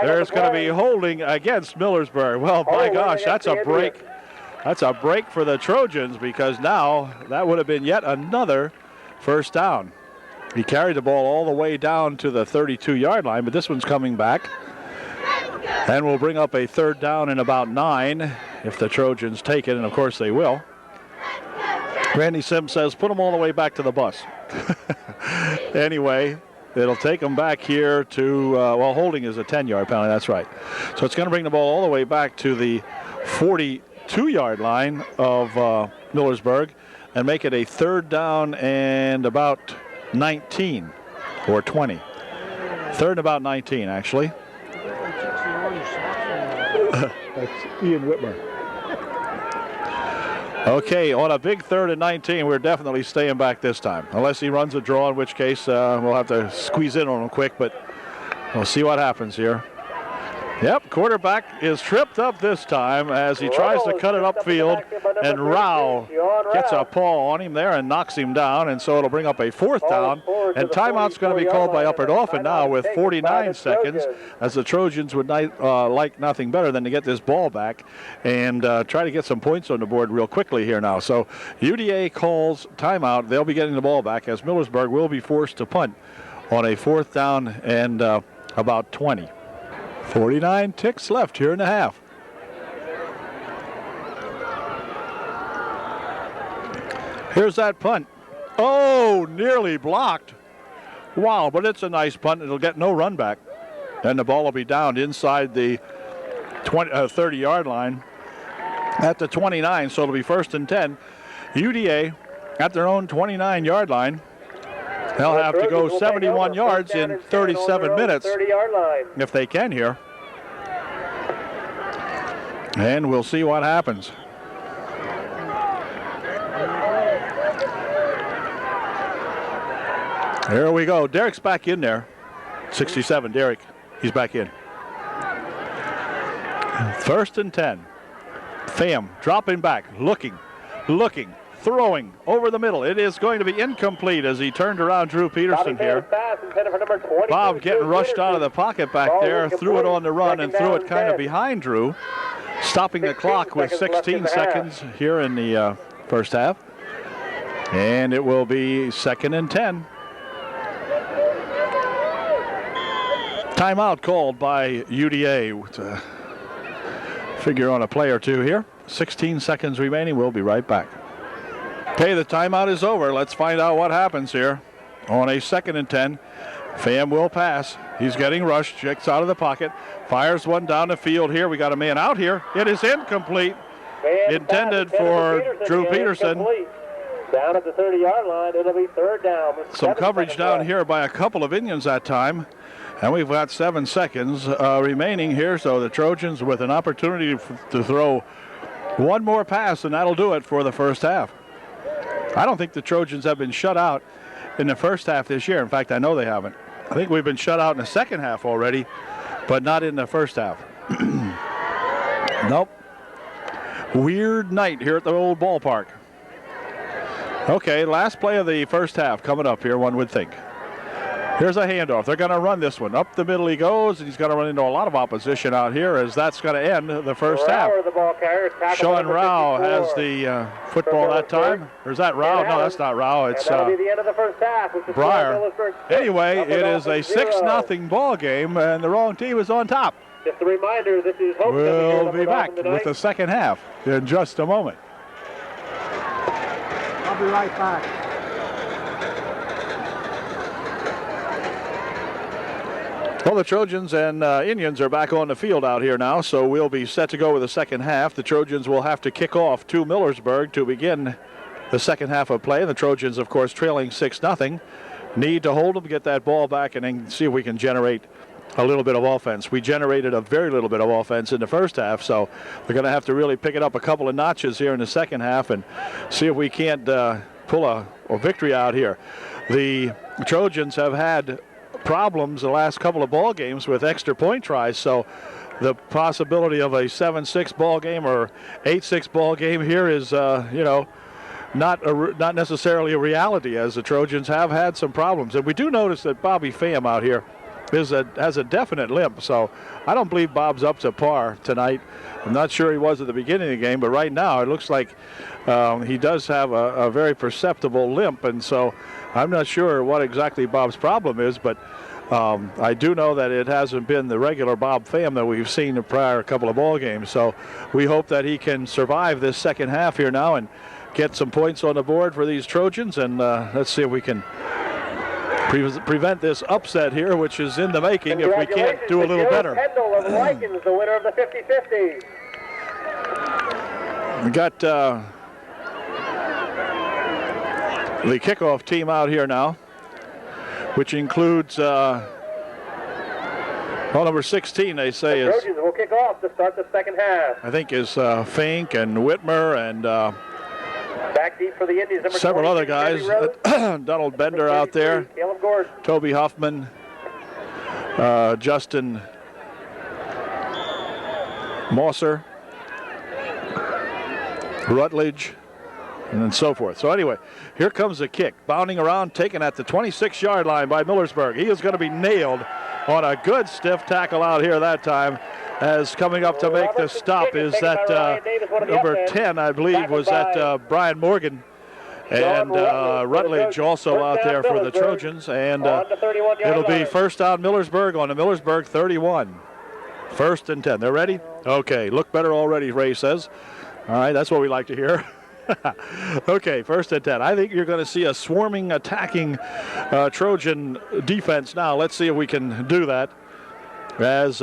There's going to be holding against Millersburg. Well, by gosh, that's a break. That's a break for the Trojans, because now that would have been yet another 1st down. He carried the ball all the way down to the 32-yard line, but this one's coming back. And we'll bring up a 3rd down and about 9 if the Trojans take it, and of course they will. Randy Sims says, put them all the way back to the bus. Anyway, it'll take them back here to, holding is a 10-yard penalty, that's right. So it's going to bring the ball all the way back to the 42-yard line of Millersburg and make it a 3rd down and about 19 or 20. 3rd and about 19, actually. That's Ian Whitmer. Okay, on a big 3rd and 19, we're definitely staying back this time. Unless he runs a draw, in which case we'll have to squeeze in on him quick, but we'll see what happens here. Yep, quarterback is tripped up this time as he tries to cut it upfield, and Rao gets a paw on him there and knocks him down, and so it'll bring up a 4th down, and timeout's going to be called by Upper Dauphin now with 49 seconds, as the Trojans would like nothing better than to get this ball back and try to get some points on the board real quickly here now. So UDA calls timeout. They'll be getting the ball back, as Millersburg will be forced to punt on a 4th down and about 20. 49 ticks left here in the half. Here's that punt. Oh, nearly blocked. Wow, but it's a nice punt. It'll get no run back. And the ball will be down inside the 30-yard line at the 29, so it'll be 1st and 10. UDA at their own 29-yard line. They'll have to go 71 yards in 37 minutes if they can here. And we'll see what happens. Here we go. Derek's back in there. 67, Derek. He's back in. 1st and 10. Pham dropping back, looking, throwing over the middle. It is going to be incomplete as he turned around Drew Peterson here. Bob getting rushed out of the pocket back there, threw it on the run and threw it kind of behind Drew, stopping the clock with 16 seconds here in the first half. And it will be 2nd and 10. Timeout called by UDA to figure on a play or two here. 16 seconds remaining. We'll be right back. Okay, the timeout is over. Let's find out what happens here on a 2nd and 10. Pham will pass. He's getting rushed. Checks out of the pocket. Fires one down the field here. We got a man out here. It is incomplete. Intended for Drew Peterson. Down at the 30-yard line. It'll be third down. Some coverage down here by a couple of Indians that time. And we've got 7 seconds remaining here. So the Trojans with an opportunity to throw one more pass, and that'll do it for the first half. I don't think the Trojans have been shut out in the first half this year. In fact, I know they haven't. I think we've been shut out in the second half already, but not in the first half. Nope. Weird night here at the old ballpark. Okay, last play of the first half coming up here, one would think. Here's a handoff. They're going to run this one. Up the middle he goes, and he's going to run into a lot of opposition out here as that's going to end the first half. Sean Rao has the football that time. Or is that Rao? No, that's not Rao. It's Breyer. Anyway, it is a 6-0 ball game, and the wrong team is on top. Just a reminder, this is We'll be back with the second half in just a moment. I'll be right back. Well, the Trojans and Indians are back on the field out here now, so we'll be set to go with the second half. The Trojans will have to kick off to Millersburg to begin the second half of play. The Trojans, of course, trailing 6-0. Need to hold them, get that ball back, and then see if we can generate a little bit of offense. We generated a very little bit of offense in the first half, so we're going to have to really pick it up a couple of notches here in the second half and see if we can't pull a victory out here. The Trojans have had problems the last couple of ball games with extra point tries, so the possibility of a 7-6 ball game or 8-6 ball game here is not necessarily a reality, as the Trojans have had some problems. And we do notice that Bobby Pham out here has a definite limp, so I don't believe Bob's up to par tonight. I'm not sure he was at the beginning of the game, but right now it looks like he does have a very perceptible limp, and so I'm not sure what exactly Bob's problem is, but I do know that it hasn't been the regular Bob Pham that we've seen the prior couple of ball games. So we hope that he can survive this second half here now and get some points on the board for these Trojans, and let's see if we can prevent this upset here, which is in the making, if we can't do a little better. Kendall of Lycans, the winner of the 50-50. We got the kickoff team out here now, which includes number 16, they say, the Trojans will kick off to start the second half. I think is Fink and Whitmer and back deep for the Indians, several other guys. Donald Bender out there, Toby Huffman, Justin Mosser, Rutledge, and then so forth. So anyway, here comes the kick. Bounding around, taken at the 26-yard line by Millersburg. He is going to be nailed on a good stiff tackle out here that time. As coming up to make the stop is that number 10, I believe, was that Brian Morgan. And Rutledge also out there for the Trojans. And it'll be first down Millersburg on the Millersburg 31. First and 10. They're ready? Okay, look better already, Ray says. All right, that's what we like to hear. Okay, first and 10. I think you're going to see a swarming, attacking Trojan defense now. Let's see if we can do that as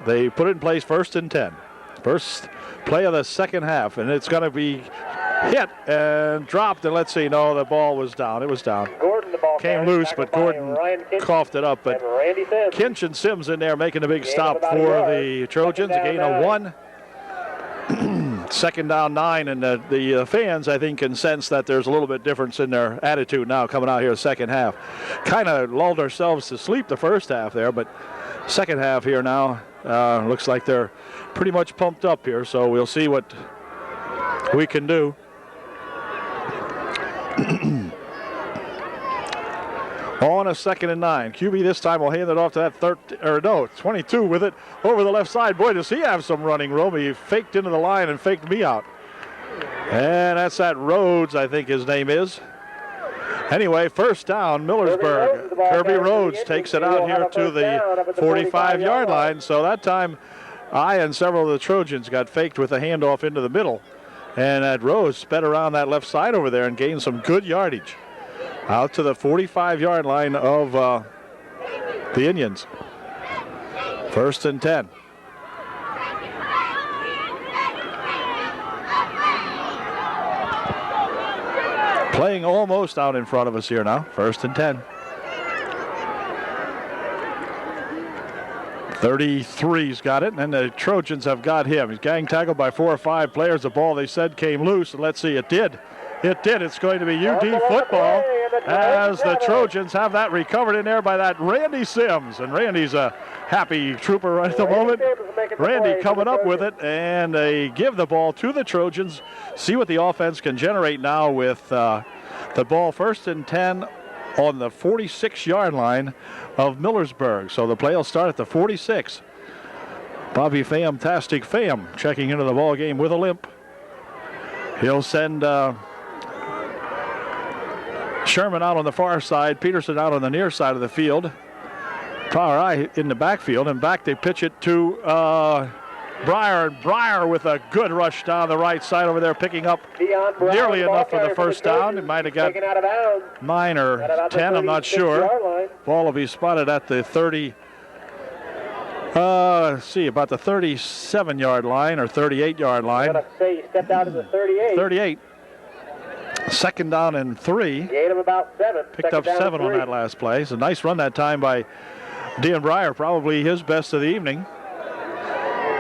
they put it in place. First and 10. First play of the second half, and it's going to be hit and dropped. And let's see, no, the ball was down. It was down. Gordon, the ball came loose, but Gordon coughed it up. But Kinch and Sims in there making a big stop for the Trojans. A gain of 1. Second down 9, and the fans, I think, can sense that there's a little bit difference in their attitude now coming out here the second half. Kind of lulled ourselves to sleep the first half there, but second half here now looks like they're pretty much pumped up here, so we'll see what we can do. On a second and 9. QB this time will hand it off to that 22 with it over the left side. Boy, does he have some running room. He faked into the line and faked me out. And that's that Rhodes, I think his name is. Anyway, first down, Millersburg. Kirby Rhodes takes it out here to the 45-yard line. So that time, I and several of the Trojans got faked with a handoff into the middle. And that Rhodes sped around that left side over there and gained some good yardage. Out to the 45-yard line of the Indians. 1st and 10. Playing almost out in front of us here now. 1st and 10. 33's got it, and the Trojans have got him. He's gang tackled by 4 or 5 players. The ball, they said, came loose, and let's see, it did. It did. It's going to be UD football as the Trojans have that recovered in there by that Randy Sims. And Randy's a happy trooper right at the moment. Randy coming up with it, and they give the ball to the Trojans. See what the offense can generate now with the ball 1st and 10 on the 46-yard line of Millersburg. So the play will start at the 46. Bobby Fantastic Pham checking into the ball game with a limp. He'll send Sherman out on the far side, Peterson out on the near side of the field. Power in the backfield, and back they pitch it to Breyer, and Breyer with a good rush down the right side over there, picking up nearly enough for the first down. It might have got 9 or 10, I'm not sure. Ball will be spotted at the 30. About the 37-yard line or 38-yard line. I'm going to say he stepped out of the 38. 38. 2nd down and 3. Gained him about 7. Picked up 7 on that last play. It's a nice run that time by Dean Breyer, probably his best of the evening.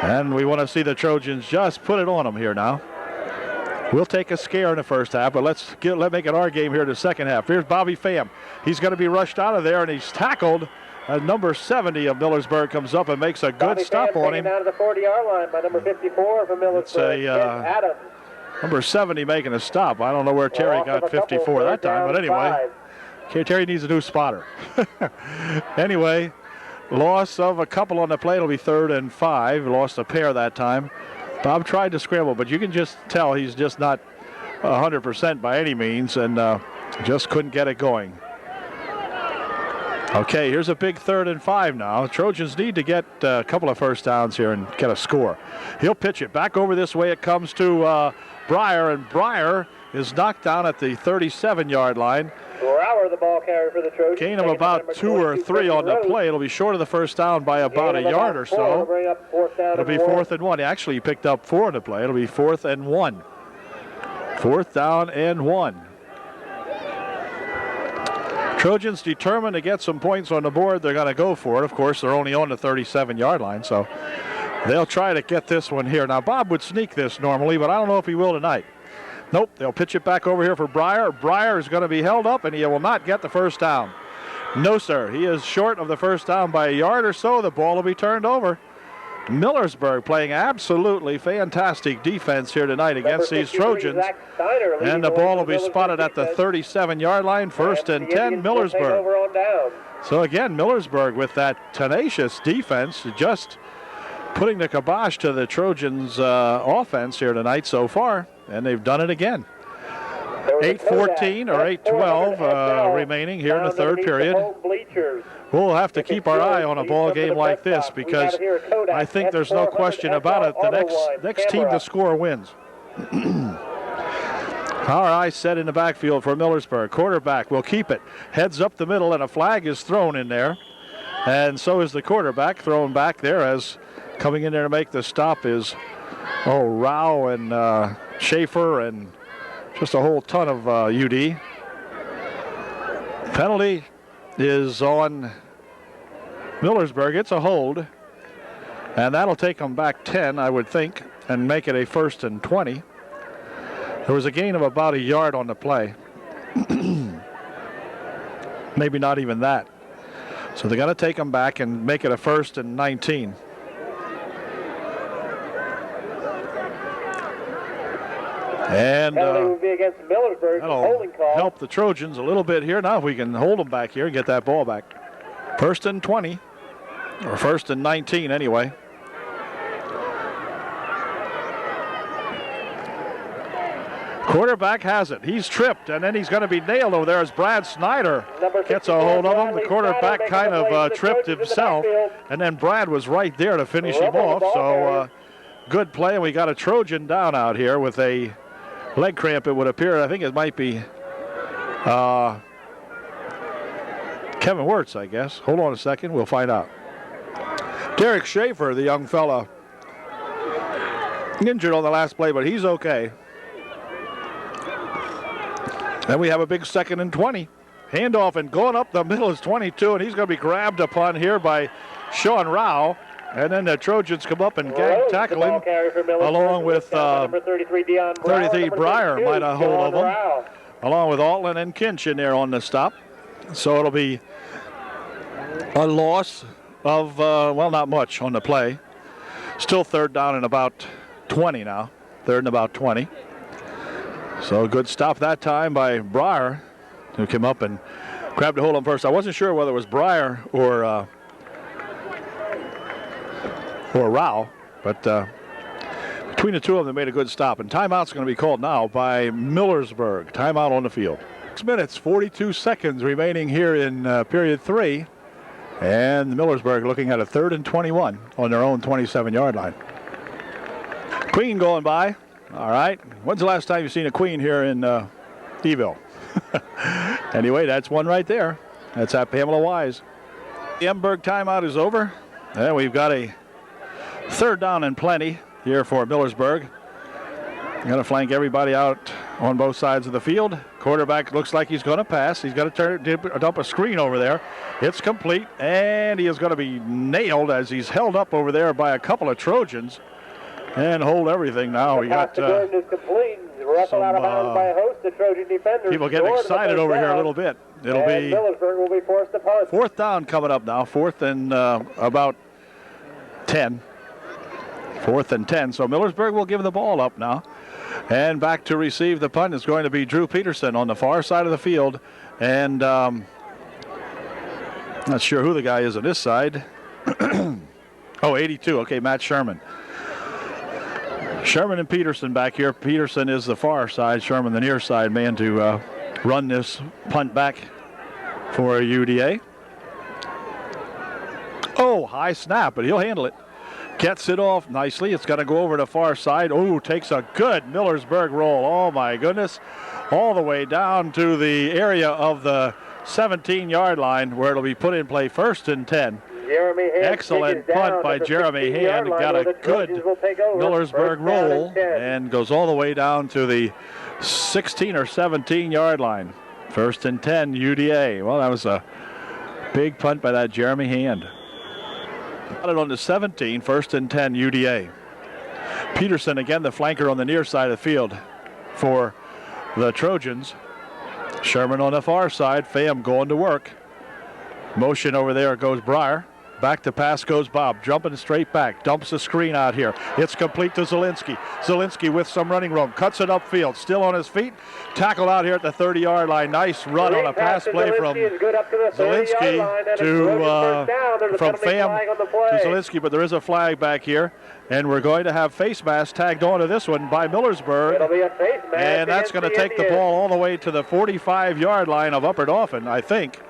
And we want to see the Trojans just put it on them here now. We'll take a scare in the first half, but let's make it our game here in the second half. Here's Bobby Pham. He's going to be rushed out of there, and he's tackled. Number 70 of Millersburg comes up and makes a good stop on him. Down to the 40-yard line by number 54 from Millersburg. Adams. Number 70 making a stop. I don't know where Terry got 54 that time, but anyway, Terry needs a new spotter. Anyway, loss of a couple on the play. It'll be 3rd and 5. Lost a pair that time. Bob tried to scramble, but you can just tell he's just not 100% by any means, and just couldn't get it going. Okay, here's a big 3rd and 5 now. Trojans need to get a couple of first downs here and get a score. He'll pitch it back over this way. It comes to Breyer, and Breyer is knocked down at the 37-yard line. Brower, the ball carrier for the Trojans. Gain of about 2 or 3 on the play. It'll be short of the first down by about a yard or so. It'll be 4th and 1. Actually, he picked up 4 on the play. It'll be 4th and 1. 4th down and 1. Trojans determined to get some points on the board. They're going to go for it. Of course, they're only on the 37-yard line, so they'll try to get this one here. Now, Bob would sneak this normally, but I don't know if he will tonight. Nope, they'll pitch it back over here for Breyer. Breyer is going to be held up, and he will not get the first down. No, sir. He is short of the first down by a yard or so. The ball will be turned over. Millersburg playing absolutely fantastic defense here tonight against these Trojans. And the ball will be spotted at the 37-yard line, 1st and 10, Millersburg. So again, Millersburg with that tenacious defense, just putting the kibosh to the Trojans' offense here tonight so far, and they've done it again. 8:14 or 8:12 remaining here in the third period. We'll have to keep our eye on a ball game like this because I think there's no question about it. The next team to score wins. Our eyes set in the backfield for Millersburg. Quarterback will keep it. Heads up the middle, and a flag is thrown in there. And so is the quarterback thrown back there as coming in there to make the stop is Rao and Schaefer and just a whole ton of UD. Penalty is on Millersburg. It's a hold. And that'll take them back 10, I would think, and make it a 1st and 20. There was a gain of about a yard on the play. Maybe not even that. So they're going to take them back and make it a 1st and 19. And will be against Millersburg. That'll help the Trojans a little bit here. Now if we can hold them back here and get that ball back. 1st and 20, or 1st and 19 anyway. Quarterback has it. He's tripped, and then he's going to be nailed over there as Brad Snyder gets a hold of him. The quarterback kind of tripped himself, and then Brad was right there to finish him off. So good play, and we got a Trojan down out here with a leg cramp, it would appear. I think it might be Kevin Wirtz, I guess. Hold on a second. We'll find out. Derek Schaefer, the young fella, injured on the last play, but he's okay. Then we have a big 2nd and 20. Handoff and going up the middle is 22, and he's going to be grabbed upon here by Sean Rao. And then the Trojans come up and gag tackle him along with 33 Breyer might have hold of him, along with Altland and Kinch in there on the stop. So it'll be a loss of, well, not much on the play. Still 3rd down and about 20 now. 3rd and about 20. So a good stop that time by Breyer, who came up and grabbed a hold of him first. I wasn't sure whether it was Breyer or Rao, but between the two of them, they made a good stop. And timeout's going to be called now by Millersburg. Timeout on the field. 6 minutes, 42 seconds remaining here in period 3. And Millersburg looking at a 3rd and 21 on their own 27-yard line. Queen going by. All right. When's the last time you've seen a Queen here in Eville? Anyway, that's one right there. That's at Pamela Wise. The Mberg timeout is over. And we've got a 3rd down and plenty here for Millersburg. Going to flank everybody out on both sides of the field. Quarterback looks like he's going to pass. He's got to dump a screen over there. It's complete, and he is going to be nailed as he's held up over there by a couple of Trojans and hold everything now. We got is complete. Russell out of bounds by a host of Trojan defenders. People getting excited over here a little bit. It'll be Millersburg will be forced to punt. 4th down coming up now. 4th and about 10. 4th and 10. So Millersburg will give the ball up now. And back to receive the punt is going to be Drew Peterson on the far side of the field. And not sure who the guy is on this side. Oh, 82. Okay, Matt Sherman. Sherman and Peterson back here. Peterson is the far side. Sherman the near side man to run this punt back for UDA. Oh, high snap, but he'll handle it. Gets it off nicely. It's going to go over the far side. Oh, takes a good Millersburg roll. Oh, my goodness. All the way down to the area of the 17-yard line where it'll be put in play 1st and 10. Excellent punt by Jeremy Hand. Got a good Millersburg roll and goes all the way down to the 16 or 17-yard line. 1st and 10, UDA. Well, that was a big punt by that Jeremy Hand. Got it on the 17, 1st and 10, UDA. Peterson again, the flanker on the near side of the field for the Trojans. Sherman on the far side. Pham going to work. Motion over there goes Breyer. Back to pass goes Bob, jumping straight back, dumps a screen out here. It's complete to Zielinski. Zielinski with some running room, cuts it upfield, still on his feet. Tackle out here at the 30-yard line. Nice run on a pass play from Zielinski from Pham to Zielinski, but there is a flag back here. And we're going to have face mask tagged onto this one by Millersburg. And that's going to take the ball all the way to the 45-yard line of Upper Dauphin, I think.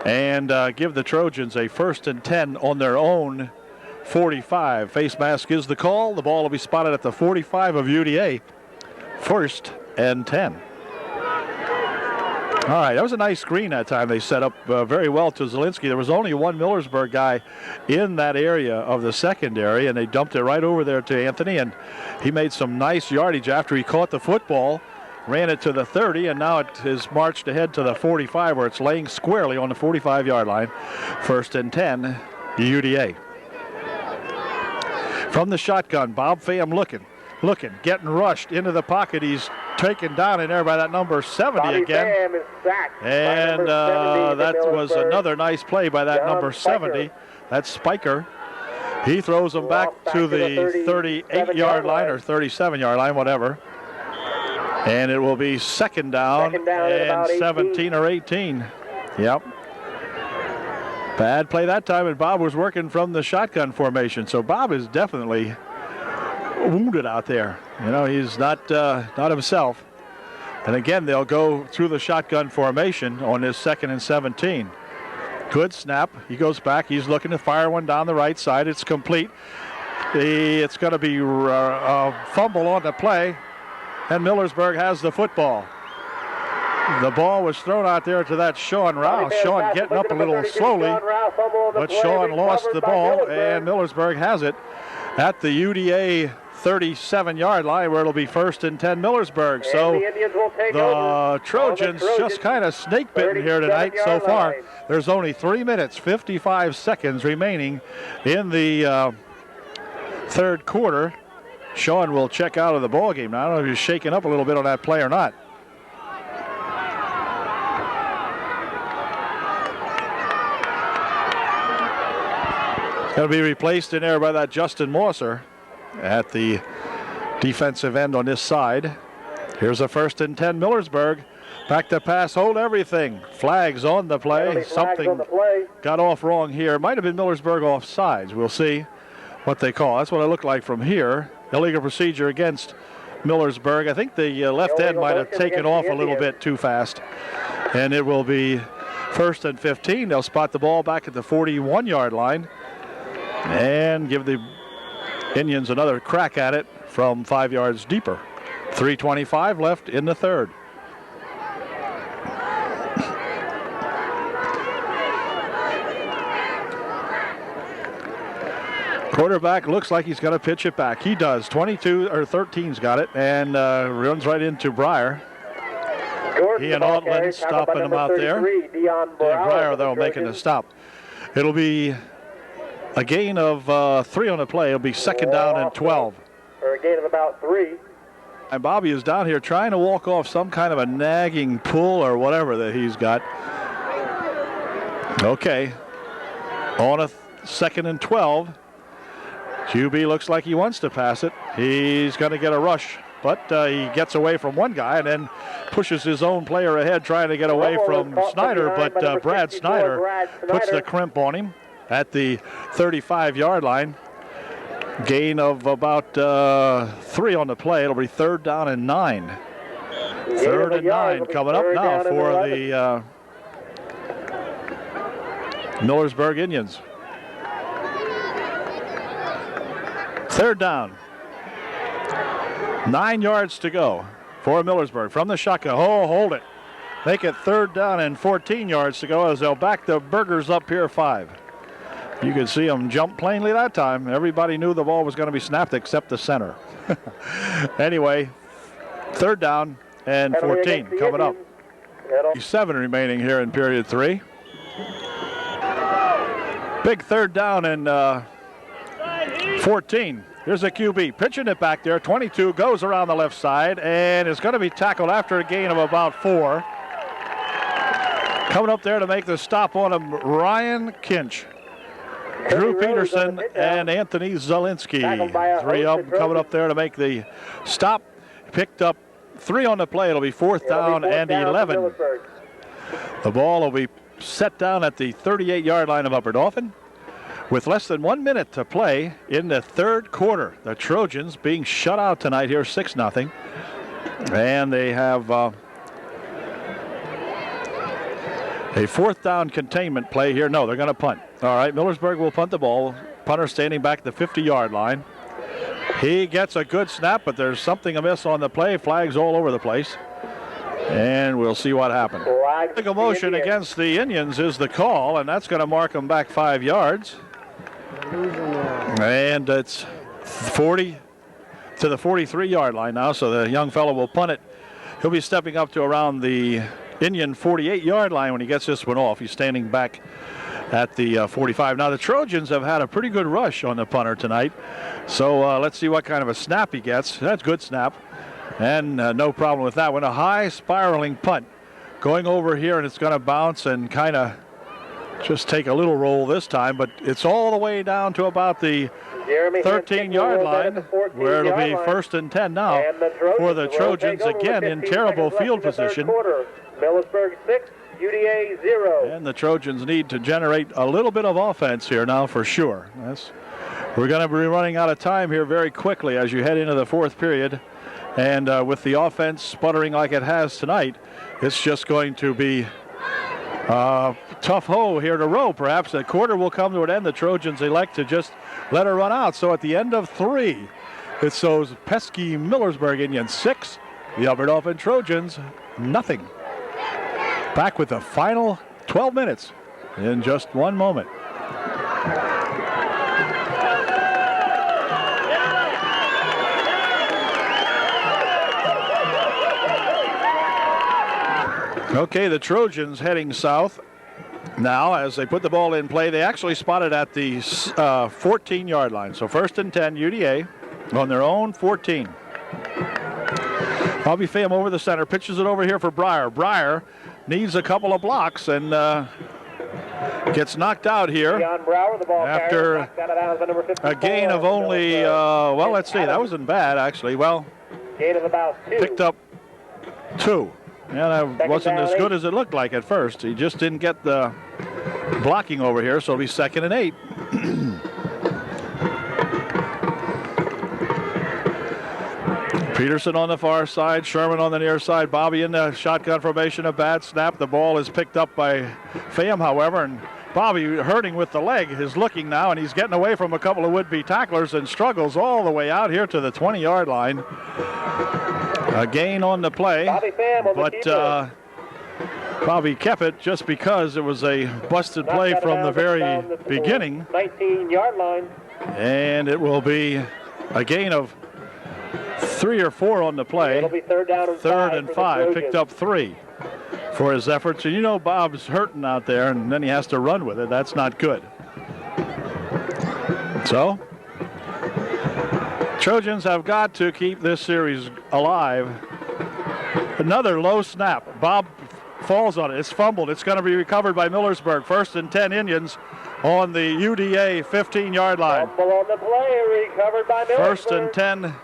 And give the Trojans a 1st and 10 on their own 45. Face mask is the call. The ball will be spotted at the 45 of UDA. 1st and 10. All right, that was a nice screen that time. They set up very well to Zielinski. There was only one Millersburg guy in that area of the secondary, and they dumped it right over there to Anthony, and he made some nice yardage after he caught the football. Ran it to the 30, and now it is marched ahead to the 45, where it's laying squarely on the 45-yard line. 1st and 10, UDA. From the shotgun, Bob Pham looking, getting rushed into the pocket. He's taken down in there by that number 70 Bobby again. Pham is sacked And that was another nice play by that number 70. That's Spiker. He throws him back to the 38-yard line or 37-yard line, whatever. And it will be 2nd down and 17 or 18. Yep. Bad play that time, and Bob was working from the shotgun formation. So Bob is definitely wounded out there. You know, he's not himself. And again, they'll go through the shotgun formation on this 2nd and 17. Good snap. He goes back. He's looking to fire one down the right side. It's complete. It's going to be a fumble on the play. And Millersburg has the football. The ball was thrown out there to that Sean Rouse. Sean getting up a little slowly, but Sean lost the ball, and Millersburg has it at the UDA 37-yard line, where it'll be 1st and 10 Millersburg. So the Trojans just kind of snake bitten here tonight so far. There's only 3 minutes, 55 seconds remaining in the third quarter. Sean will check out of the ball game. Now, I don't know if he's shaking up a little bit on that play or not. Going to be replaced in there by that Justin Mosser at the defensive end on this side. Here's a 1st and 10 Millersburg. Back to pass, hold everything. Flags on the play. Something got off wrong here. Might have been Millersburg offsides. We'll see what they call. That's what it looked like from here. Illegal procedure against Millersburg. I think the left end might have taken off a little bit too fast. And it will be 1st and 15. They'll spot the ball back at the 41-yard line and give the Indians another crack at it from 5 yards deeper. 3:25 left in the third. Quarterback looks like he's going to pitch it back. He does. 13's got it and runs right into Breyer. He and Altland stopping him out there. Breyer, though, making the stop. It'll be a gain of 3 on the play. It'll be 2nd down and 12. Or a gain of about 3. And Bobby is down here trying to walk off some kind of a nagging pull or whatever that he's got. Okay. On a 2nd and 12. QB looks like he wants to pass it. He's going to get a rush, but he gets away from one guy and then pushes his own player ahead trying to get away from Snyder, but Brad Snyder puts the crimp on him at the 35-yard line. Gain of about 3 on the play. It'll be 3rd down and 9. 3rd and 9 coming up now for the Millersburg Indians. 3rd down. 9 yards to go for Millersburg from the shotgun. Oh, hold it. Make it 3rd down and 14 yards to go as they'll back the Burgers up here 5. You could see them jump plainly that time. Everybody knew the ball was going to be snapped except the center. Anyway, 3rd down and 14 coming up. 7 remaining here in period 3. Big 3rd down and 14. Here's a QB pitching it back there. 22 goes around the left side and is going to be tackled after a gain of about 4. Coming up there to make the stop on him, Ryan Kinch. Drew Peterson and Anthony Zielinski. 3 of them coming up there to make the stop. Picked up 3 on the play. It'll be 4th down and 11. The ball will be set down at the 38-yard line of Upper Dauphin. With less than 1 minute to play in the third quarter. The Trojans being shut out tonight here 6-0. And they have a 4th down containment play here. No, they're going to punt. All right, Millersburg will punt the ball. Punter standing back at the 50-yard line. He gets a good snap, but there's something amiss on the play. Flags all over the place. And we'll see what happens. Illegal motion against the Indians is the call, and that's going to mark them back 5 yards. And it's 40 to the 43-yard line now, so the young fellow will punt it. He'll be stepping up to around the Indian 48-yard line when he gets this one off. He's standing back at the 45. Now, the Trojans have had a pretty good rush on the punter tonight, so let's see what kind of a snap he gets. That's good snap, and no problem with that one. A high spiraling punt going over here, and it's going to bounce and kind of just take a little roll this time, but it's all the way down to about the 13-yard line, where it'll be 1st and 10 now for the Trojans, again in terrible field position. Millersburg 6, UDA 0. And the Trojans need to generate a little bit of offense here now for sure. We're going to be running out of time here very quickly as you head into the 4th period. And with the offense sputtering like it has tonight, it's just going to be tough hoe here to row. Perhaps the quarter will come to an end. The Trojans elect to just let her run out. So at the end of 3, it's those pesky Millersburg Indians 6, the Upper Dauphin Trojans nothing. Back with the final 12 minutes in just one moment. Okay, the Trojans heading south now as they put the ball in play. They actually spotted at the 14-yard line. So 1st and 10, UDA on their own 14. Bobby Pham over the center, pitches it over here for Breyer. Breyer needs a couple of blocks and gets knocked out here after a gain of only, well, let's see, that wasn't bad actually. Well, picked up 2. Yeah, that wasn't as good as it looked like at first. He just didn't get the blocking over here, so it'll be 2nd and 8. Peterson on the far side, Sherman on the near side, Bobby in the shotgun formation, a bad snap. The ball is picked up by Pham, however, and Bobby, hurting with the leg, is looking now, and he's getting away from a couple of would-be tacklers and struggles all the way out here to the 20-yard line. A gain on the play, but Bobby kept it just because it was a busted play from the very beginning. 19-yard line. And it will be a gain of 3 or 4 on the play. It'll be 3rd down and 3rd and 5, picked up 3 for his efforts. And you know Bob's hurting out there, and then he has to run with it. That's not good. So Trojans have got to keep this series alive. Another low snap. Bob falls on it. It's fumbled. It's going to be recovered by Millersburg. 1st and 10 Indians on the UDA 15-yard line. Fumble on the play, recovered by Millersburg. 1st and 10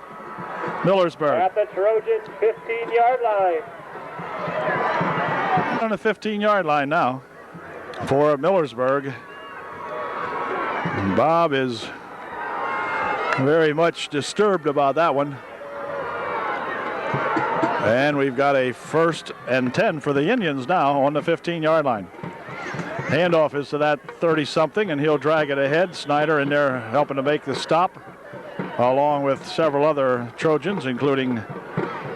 Millersburg. At the Trojan 15-yard line. On the 15-yard line now for Millersburg. Bob is very much disturbed about that one. And we've got a 1st and 10 for the Indians now on the 15-yard line. Handoff is to that 30-something, and he'll drag it ahead. Snyder in there helping to make the stop, along with several other Trojans, including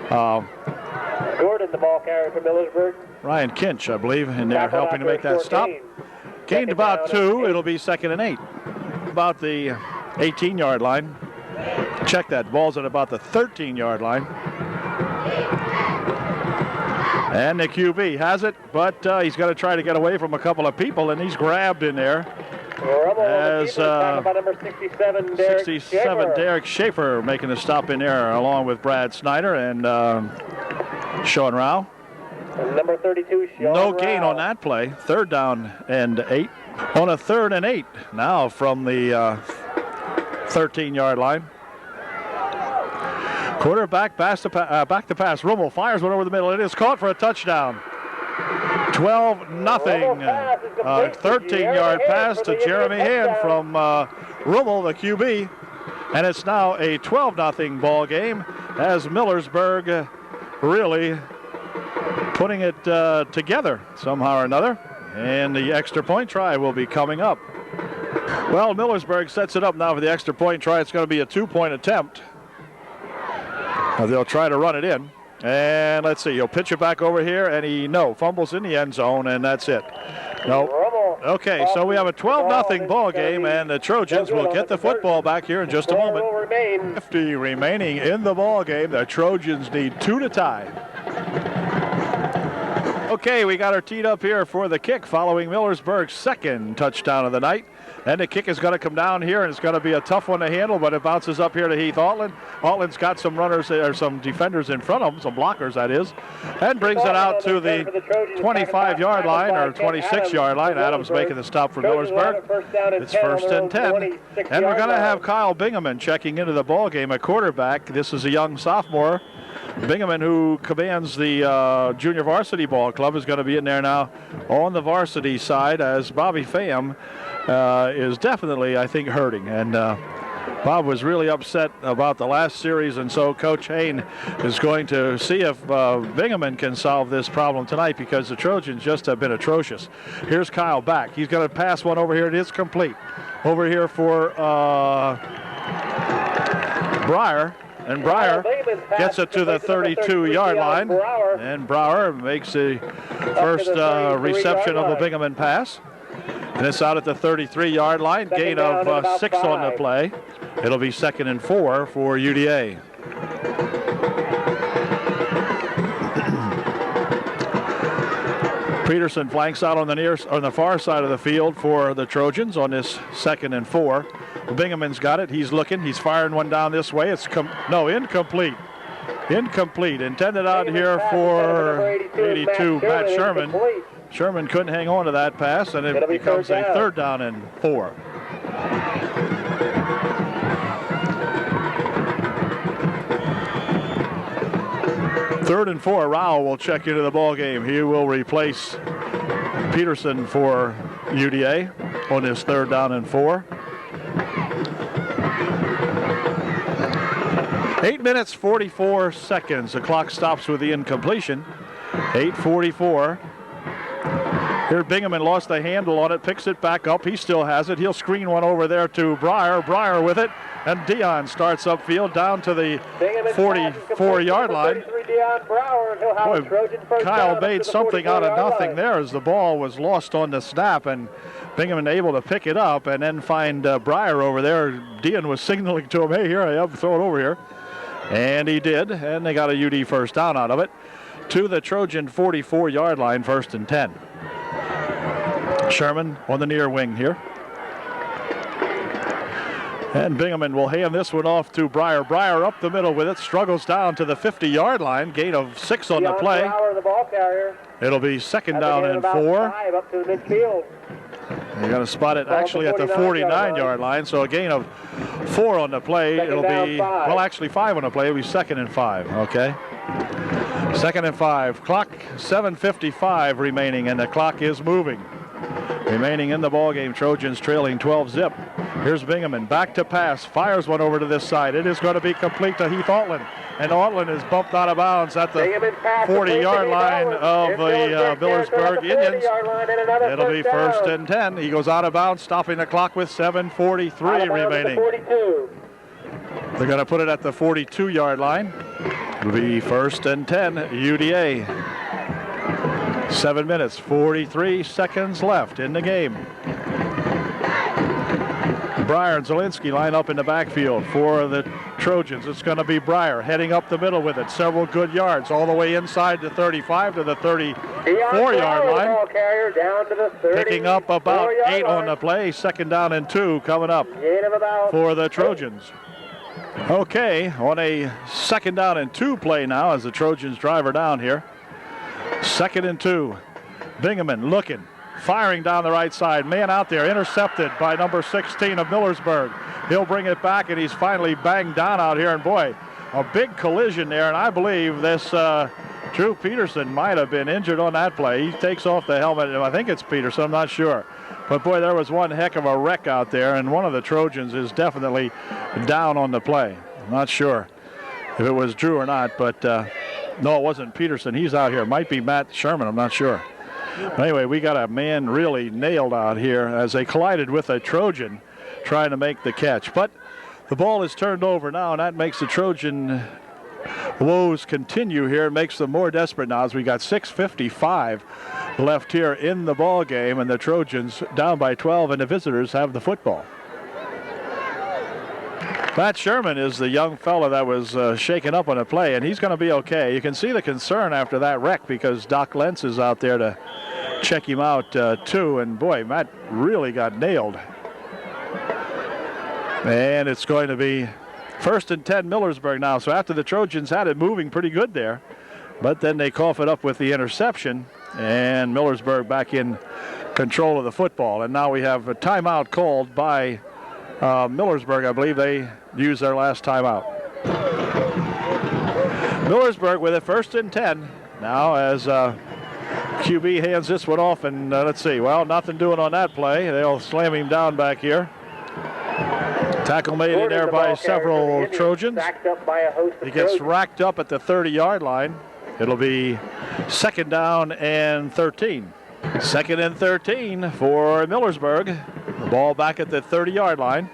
Gordon, the ball carrier for Millersburg. Ryan Kinch, I believe, in there helping to make that stop. Gained about 2. It'll be 2nd and 8. About the 18-yard line. Check that. Ball's at about the 13-yard line. And the QB has it, but he's got to try to get away from a couple of people, and he's grabbed in there. As 67 Derek Schaefer making a stop in there, along with Brad Snyder and Sean Rao. And number 32, Sean No Rao. gain on that play. 3rd down and 8. On a 3rd and 8 now from the 13-yard line. Quarterback back to pass. Rummel fires one over the middle. It is caught for a touchdown. 12-0. 13-yard pass to Jeremy Hand from Rummel, the QB. And it's now a 12-0 ball game as Millersburg really putting it together somehow or another. And the extra point try will be coming up. Well, Millersburg sets it up now for the extra point try. It's going to be a 2-point attempt. They'll try to run it in. And let's see, he'll pitch it back over here, and he fumbles in the end zone, and that's it. No. Okay, so we have a 12-0 ball game, and the Trojans will get the football back here in just a moment. 50 remaining in the ball game. The Trojans need 2 to tie. Okay, we got her teed up here for the kick following Millersburg's 2nd touchdown of the night. And the kick is going to come down here, and it's going to be a tough one to handle, but it bounces up here to Heath Altland. Altland's got some runners, or some defenders in front of him, some blockers that is, and brings it out to the 25-yard line or 26-yard line. Adams making the stop for Millersburg. It's 1st and 10. And we're going to have Kyle Bingaman checking into the ball game, a quarterback. This is a young sophomore. Bingaman, who commands the junior varsity ball club, is going to be in there now on the varsity side, as Bobby Pham is definitely, I think, hurting. And Bob was really upset about the last series, and so Coach Hain is going to see if Bingaman can solve this problem tonight, because the Trojans just have been atrocious. Here's Kyle back. He's going to pass one over here. It is complete. Over here for Breyer. and Breyer gets it to the 32-yard line. And Brower makes the first reception of the Bingaman pass. And it's out at the 33-yard line, gain of 6 on the play. It'll be 2nd and 4 for UDA. Peterson flanks out on the far side of the field for the Trojans on this 2nd and 4. Bingaman's got it. He's looking. He's firing one down this way. It's incomplete. Incomplete. Intended out here for 82, Matt Sherman. Sherman couldn't hang on to that pass, and it becomes a 3rd down and 4. Third and 4, Rao will check into the ball game. He will replace Peterson for UDA on his 3rd down and 4. 8 minutes, 44 seconds. The clock stops with the incompletion. 8:44. Here Bingaman lost the handle on it, picks it back up. He still has it. He'll screen one over there to Breyer. Breyer with it. And Dion starts upfield down to the 44-yard line. Boy, Kyle made something out of nothing there as the ball was lost on the snap, and Bingaman able to pick it up and then find Breyer over there. Dion was signaling to him, hey, here I am, throw it over here. And he did, and they got a UD first down out of it. To the Trojan 44-yard line, 1st and 10. Sherman on the near wing here. And Bingaman will hand this one off to Breyer. Breyer up the middle with it, struggles down to the 50-yard line, gain of 6 on the play. It'll be 2nd down and 4. You got to spot it actually at the 49-yard line, so a gain of 4 on the play. It'll be, well, actually 5 on the play. It'll be 2nd and 5, okay? 2nd and 5. Clock 7:55 remaining, and the clock is moving. Remaining in the ball game, Trojans trailing 12-zip. Here's Bingaman, back to pass, fires one over to this side. It is going to be complete to Heath Altland, and Altland is bumped out of bounds at the 40-yard line of the Millersburg Indians. It'll be 1st and 10. He goes out of bounds, stopping the clock with 7:43 remaining. They're going to put it at the 42-yard line. It'll be 1st and 10, UDA. 7 minutes, 43 seconds left in the game. Breyer and Zielinski line up in the backfield for the Trojans. It's going to be Breyer heading up the middle with it. Several good yards all the way inside the 35 to the 34-yard line. Picking up about 8 on the play. 2nd down and 2 coming up for the Trojans. Okay, on a 2nd down and 2 play now as the Trojans drive her down here. 2nd and 2. Bingaman looking, firing down the right side. Man out there, intercepted by number 16 of Millersburg. He'll bring it back, and he's finally banged down out here. And boy, a big collision there. And I believe this Drew Peterson might have been injured on that play. He takes off the helmet, and I think it's Peterson, I'm not sure. But boy, there was one heck of a wreck out there, and one of the Trojans is definitely down on the play. I'm not sure if it was Drew or not, but no, it wasn't Peterson. He's out here. It might be Matt Sherman. I'm not sure. But anyway, we got a man really nailed out here as they collided with a Trojan trying to make the catch. But the ball is turned over now, and that makes the Trojan woes continue here. It makes them more desperate now as we got 6:55 left here in the ball game, and the Trojans down by 12, and the visitors have the football. Matt Sherman is the young fella that was shaken up on a play, and he's going to be okay. You can see the concern after that wreck because Doc Lentz is out there to check him out too. And boy, Matt really got nailed. And it's going to be 1st and 10 Millersburg now. So after the Trojans had it moving pretty good there, but then they cough it up with the interception, and Millersburg back in control of the football. And now we have a timeout called by Millersburg. I believe they used their last timeout. Millersburg with it, 1st and 10. Now as QB hands this one off, and let's see. Well, nothing doing on that play. They'll slam him down back here. Tackle made in there by several Trojans. He gets racked up at the 30-yard line. It'll be 2nd down and 13. 2nd and 13 for Millersburg. The ball back at the 30-yard line.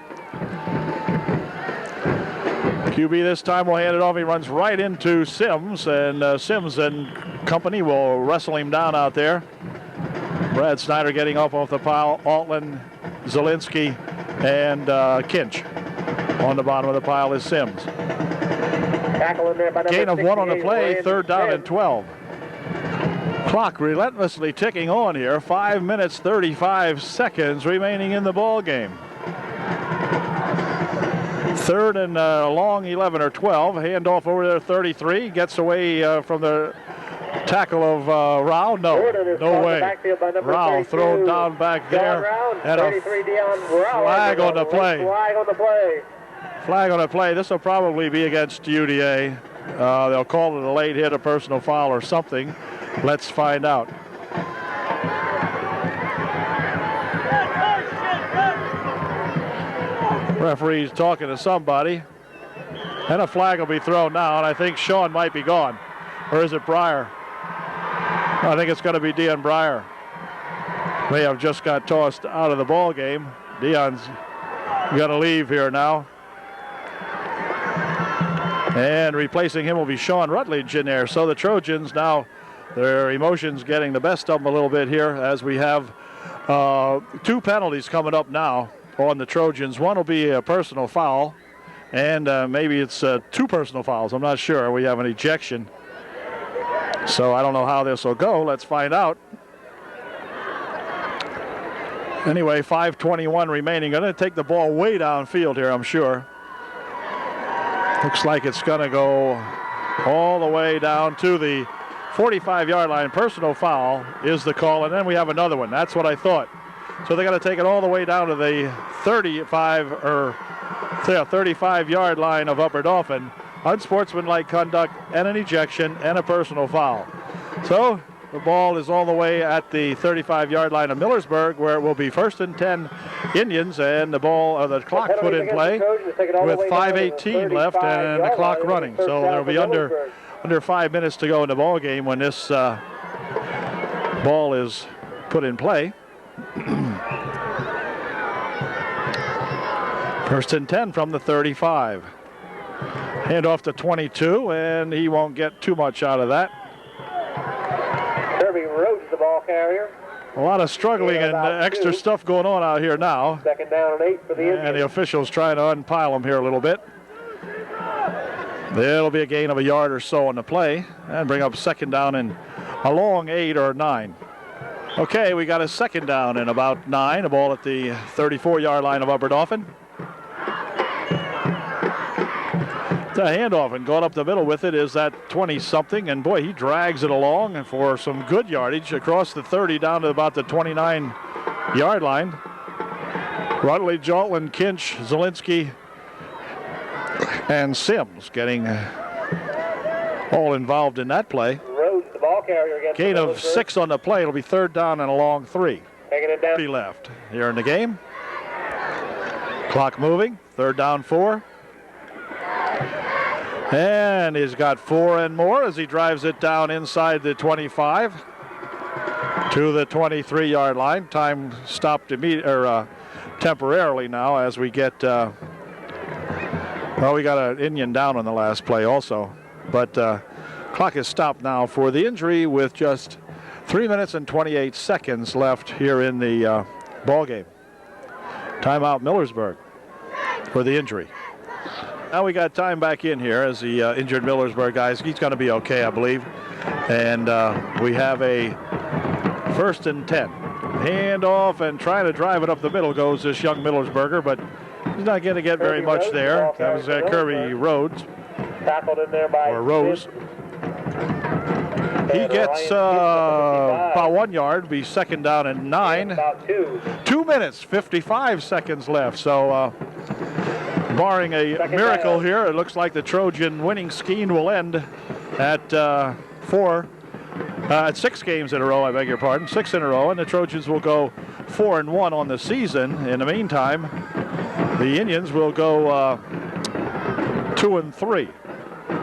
QB this time will hand it off. He runs right into Sims, and Sims and company will wrestle him down out there. Brad Snyder getting up off the pile. Altman, Zielinski, and Kinch. On the bottom of the pile is Sims. Gain of 1 on the play, 3rd down and 12. Clock relentlessly ticking on here. 5 minutes, 35 seconds remaining in the ball game. 3rd and long, 11 or 12. Handoff over there, 33. Gets away from the tackle of Rao. No way. Rao thrown down back there. And a flag on the play. Flag on the play. This will probably be against UDA. They'll call it a late hit, a personal foul, or something. Let's find out. Referee's talking to somebody. And a flag will be thrown now, and I think Sean might be gone. Or is it Breyer? I think it's going to be Dion Breyer. May have just got tossed out of the ball game. Dion's got to leave here now. And replacing him will be Sean Rutledge in there. So the Trojans now, their emotions getting the best of them a little bit here as we have 2 penalties coming up now on the Trojans. One will be a personal foul, and maybe it's 2 personal fouls. I'm not sure. We have an ejection. So I don't know how this will go. Let's find out. Anyway, 5:21 remaining. Going to take the ball way downfield here, I'm sure. Looks like it's going to go all the way down to the 45-yard line. Personal foul is the call, and then we have another one. That's what I thought. So they're going to take it all the way down to the 35-yard line of Upper Dauphin. Unsportsmanlike conduct and an ejection and a personal foul. So the ball is all the way at the 35-yard line of Millersburg, where it will be 1st and 10 Indians, and the clock put in play with 5:18 left and the clock running. So there'll be under 5 minutes to go in the ball game when this ball is put in play. 1st and 10 from the 35. Hand off to 22, and he won't get too much out of that. Kirby Rhodes, the ball carrier. A lot of struggling and extra stuff going on out here now. 2nd down and 8 for the Indians. And the officials trying to unpile them here a little bit. There'll be a gain of a yard or so on the play and bring up 2nd down and a long 8 or 9. Okay, we got a 2nd down and about 9. A ball at the 34-yard line of Upper Dauphin. The handoff, and going up the middle with it is that 20-something, and boy, he drags it along for some good yardage across the 30 down to about the 29-yard line. Rutledge, Altman, Kinch, Zielinski, and Sims getting all involved in that play. Rhodes, the ball carrier against gain of 6 on the play. It'll be 3rd down and a long 3. Taking it down. 3 left here in the game. Clock moving. 3rd down 4. And he's got 4 and more as he drives it down inside the 25 to the 23-yard line. Time stopped temporarily now as we get, we got an Indian down on the last play also. But clock is stopped now for the injury with just 3 minutes and 28 seconds left here in the ball game. Timeout Millersburg for the injury. Now we got time back in here as the injured Millersburg guys. He's going to be okay, I believe. And we have a 1st and 10. Handoff and trying to drive it up the middle goes this young Millersburger, but he's not going to get very much there. That was Kirby Rhodes. Tackled in there by Rose. He gets about 1 yard, be 2nd down and 9. About 2. 2 minutes, 55 seconds left. So barring a miracle here, it looks like the Trojan winning scheme will end at 6 games in a row, I beg your pardon, 6 in a row, and the Trojans will go 4-1 on the season. In the meantime, the Indians will go 2-3,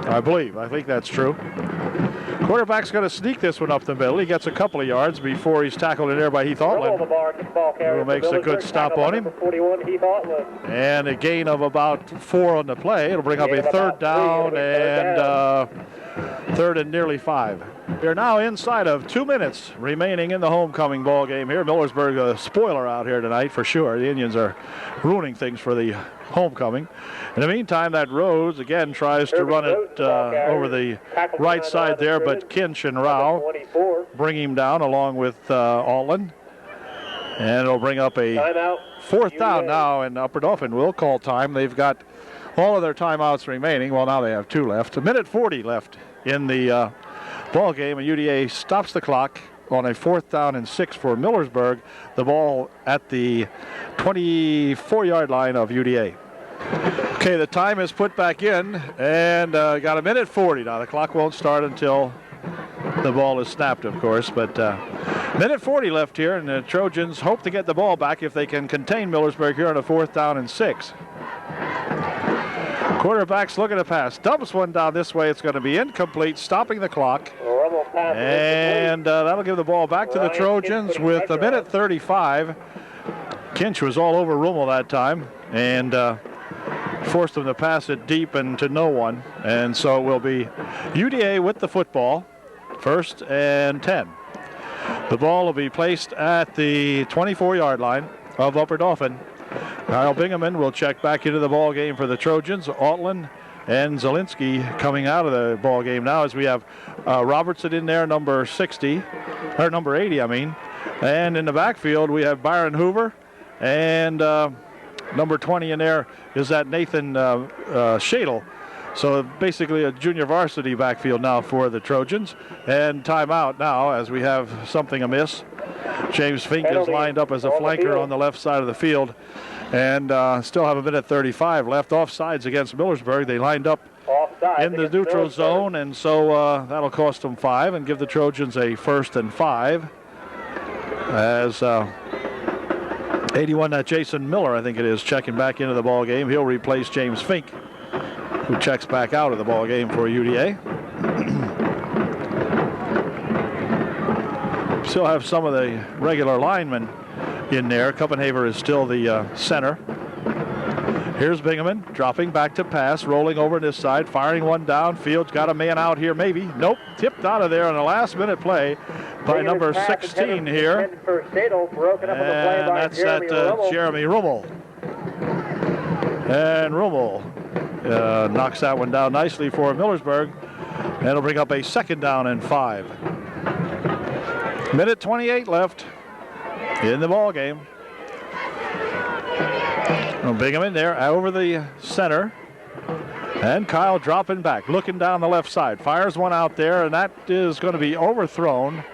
I believe. I think that's true. Quarterback's going to sneak this one up the middle. He gets a couple of yards before he's tackled in there by Heath Altland, who makes a good stop on him. 41, Heath Altland. And a gain of about 4 on the play. It'll bring up a third down and third and nearly 5. We're now inside of 2 minutes remaining in the homecoming ball game here. Millersburg, a spoiler out here tonight for sure. The Indians are ruining things for the homecoming. In the meantime, that Rhodes again tries to run it over the right side there, but Kinch and Rao bring him down along with Altland. And it'll bring up a fourth down now, and Upper Dauphin will call time. They've got all of their timeouts remaining. Well, now they have 2 left. 1:40 left in the ball game, and UDA stops the clock on a 4th down and 6 for Millersburg. The ball at the 24-yard line of UDA. Okay, the time is put back in, and got 1:40 now. The clock won't start until the ball is snapped, of course, but 1:40 left here, and the Trojans hope to get the ball back if they can contain Millersburg here on a 4th down and 6. Quarterback's looking to pass. Dumps one down this way. It's going to be incomplete, stopping the clock. And that'll give the ball back to the Trojans with 1:35. Kinch was all over Rummel that time and forced him to pass it deep and to no one. And so it will be UDA with the football, 1st and 10. The ball will be placed at the 24-yard line of Upper Dauphin. Kyle Bingaman will check back into the ball game for the Trojans. Altland and Zielinski coming out of the ball game now, as we have Robertson in there, number 80, I mean. And in the backfield, we have Byron Hoover, and number 20 in there is that Nathan Shadle. So basically a junior varsity backfield now for the Trojans. And timeout now, as we have something amiss. James Fink is lined up as a flanker on the left side of the field, and still have 1:35 left. Offsides against Millersburg. They lined up in the neutral zone, and so that'll cost them 5 and give the Trojans a 1st and 5. As 81, Jason Miller, I think it is, checking back into the ball game. He'll replace James Fink, who checks back out of the ball game for UDA. Still have some of the regular linemen in there. Kuppenhaver is still the center. Here's Bingaman dropping back to pass, rolling over this side, firing one downfield. Got a man out here, maybe. Nope, tipped out of there on a last-minute play by number 16 here. And that's that Jeremy Rummel. And Rummel knocks that one down nicely for Millersburg. And it'll bring up a 2nd down and 5. 1:28 left in the ball game. Bingaman there over the center. And Kyle dropping back, looking down the left side. Fires one out there, and that is going to be overthrown.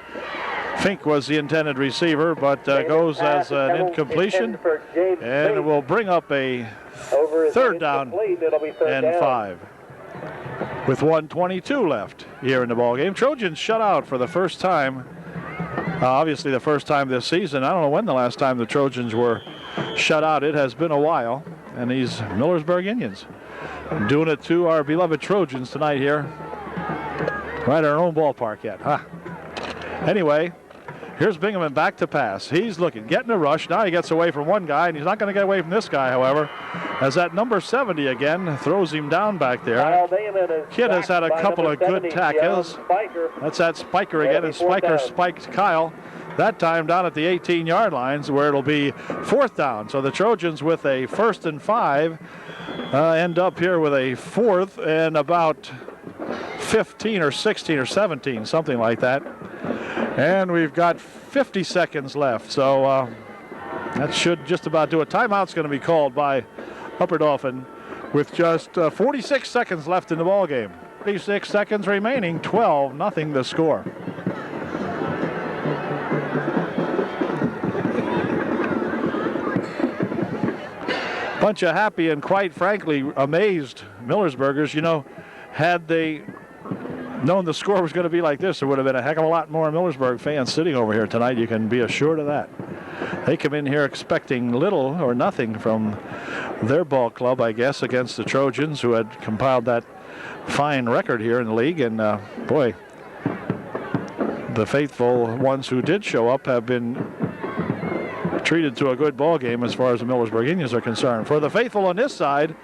Fink was the intended receiver, but goes as an incompletion. And it will bring up a 3rd down and 5. With 1:22 left here in the ball game. Trojans shut out for the first time. Obviously the first time this season. I don't know when the last time the Trojans were shut out. It has been a while. And these Millersburg Indians doing it to our beloved Trojans tonight here. Right at our own ballpark yet, huh? Anyway, here's Bingaman back to pass. He's looking, getting a rush. Now he gets away from one guy, and he's not going to get away from this guy, however, as that number 70 again throws him down back there. Kid has had a couple of good tackles. That's that Spiker again, and Spiker spiked Kyle. That time down at the 18-yard lines, where it'll be 4th down. So the Trojans with a 1st and 5 end up here with a 4th and about 15 or 16 or 17, something like that. And we've got 50 seconds left, so that should just about do it. Timeout's going to be called by Upper Dauphin with just 46 seconds left in the ball game. 36 seconds remaining, 12-0 the score. Bunch of happy and quite frankly amazed Millersburgers. You know, had they known the score was going to be like this, there would have been a heck of a lot more Millersburg fans sitting over here tonight. You can be assured of that. They come in here expecting little or nothing from their ball club, I guess, against the Trojans, who had compiled that fine record here in the league. And boy, the faithful ones who did show up have been treated to a good ball game as far as the Millersburg Indians are concerned. For the faithful on this side,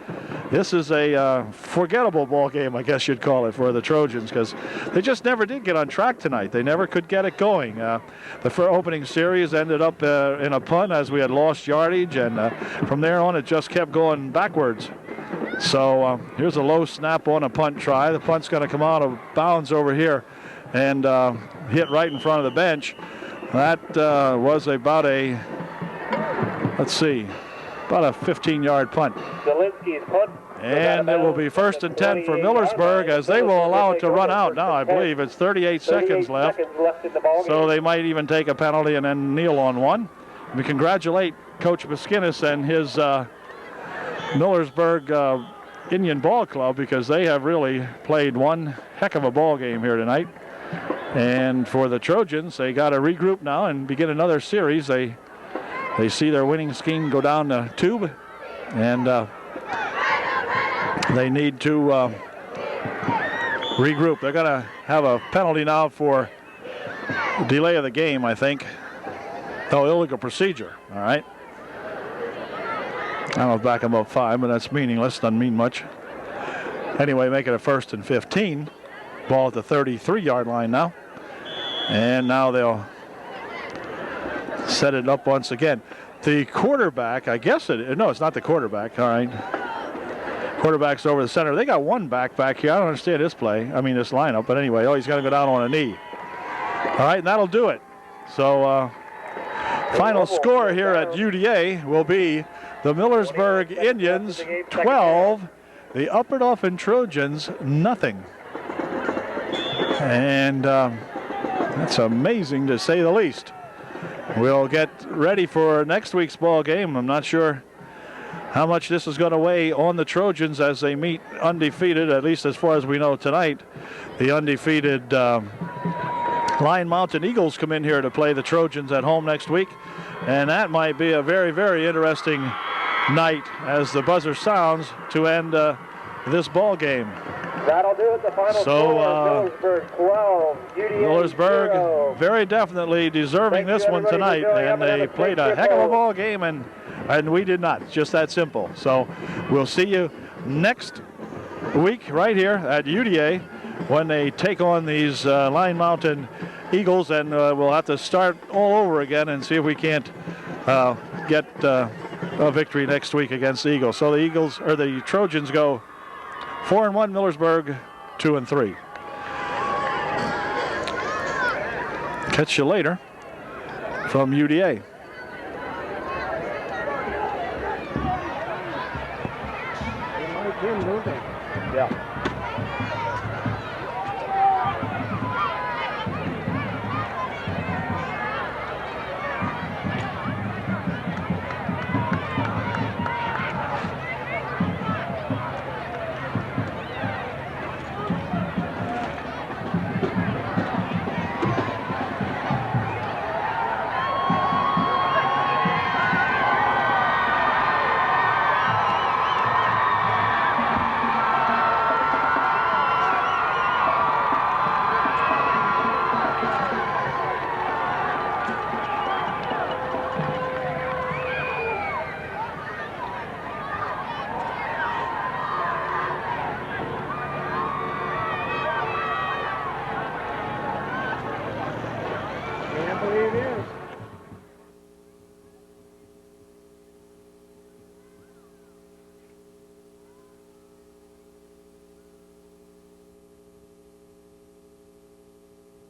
this is a forgettable ball game, I guess you'd call it, for the Trojans, because they just never did get on track tonight. They never could get it going. The opening series ended up in a punt as we had lost yardage, and from there on it just kept going backwards. So here's a low snap on a punt try. The punt's going to come out of bounds over here and hit right in front of the bench. That was about a, let's see, about a 15-yard punt. Zielinski's punt. And it will be 1st and 10 for Millersburg as they will allow it to run out now. I believe it's 38 seconds left. So they might even take a penalty and then kneel on one. We congratulate Coach Biskinnis and his Millersburg Indian Ball Club, because they have really played one heck of a ball game here tonight. And for the Trojans, they got to regroup now and begin another series. They see their winning scheme go down the tube, and they need to regroup. They're going to have a penalty now for delay of the game, I think. Oh, illegal procedure, all right. I don't know if back them up 5, but that's meaningless. Doesn't mean much. Anyway, make it a 1st and 15. Ball at the 33-yard line now. And now they'll set it up once again. The quarterback, I guess no, it's not the quarterback. All right. Quarterback's over the center. They got one back here. I don't understand this play. I mean, this lineup. But anyway, he's got to go down on a knee. All right, and that'll do it. So final score here at UDA will be the Millersburg Indians 12, the Upper Dauphin Trojans nothing. And that's amazing to say the least. We'll get ready for next week's ball game. I'm not sure how much this is going to weigh on the Trojans as they meet undefeated, at least as far as we know tonight. The undefeated Lion Mountain Eagles come in here to play the Trojans at home next week. And that might be a very, very interesting night as the buzzer sounds to end this ball game. That'll do it. The final score, Millersburg 12, UDA Millersburg 0. very definitely deserving this one tonight, and they played a heck of a ball game, and we did not. It's just that simple. So we'll see you next week right here at UDA when they take on these Lion Mountain Eagles, and we'll have to start all over again and see if we can't get a victory next week against the Eagles. So the Trojans go 4-1, Millersburg 2-3. Catch you later from UDA. They like him, don't they? Yeah.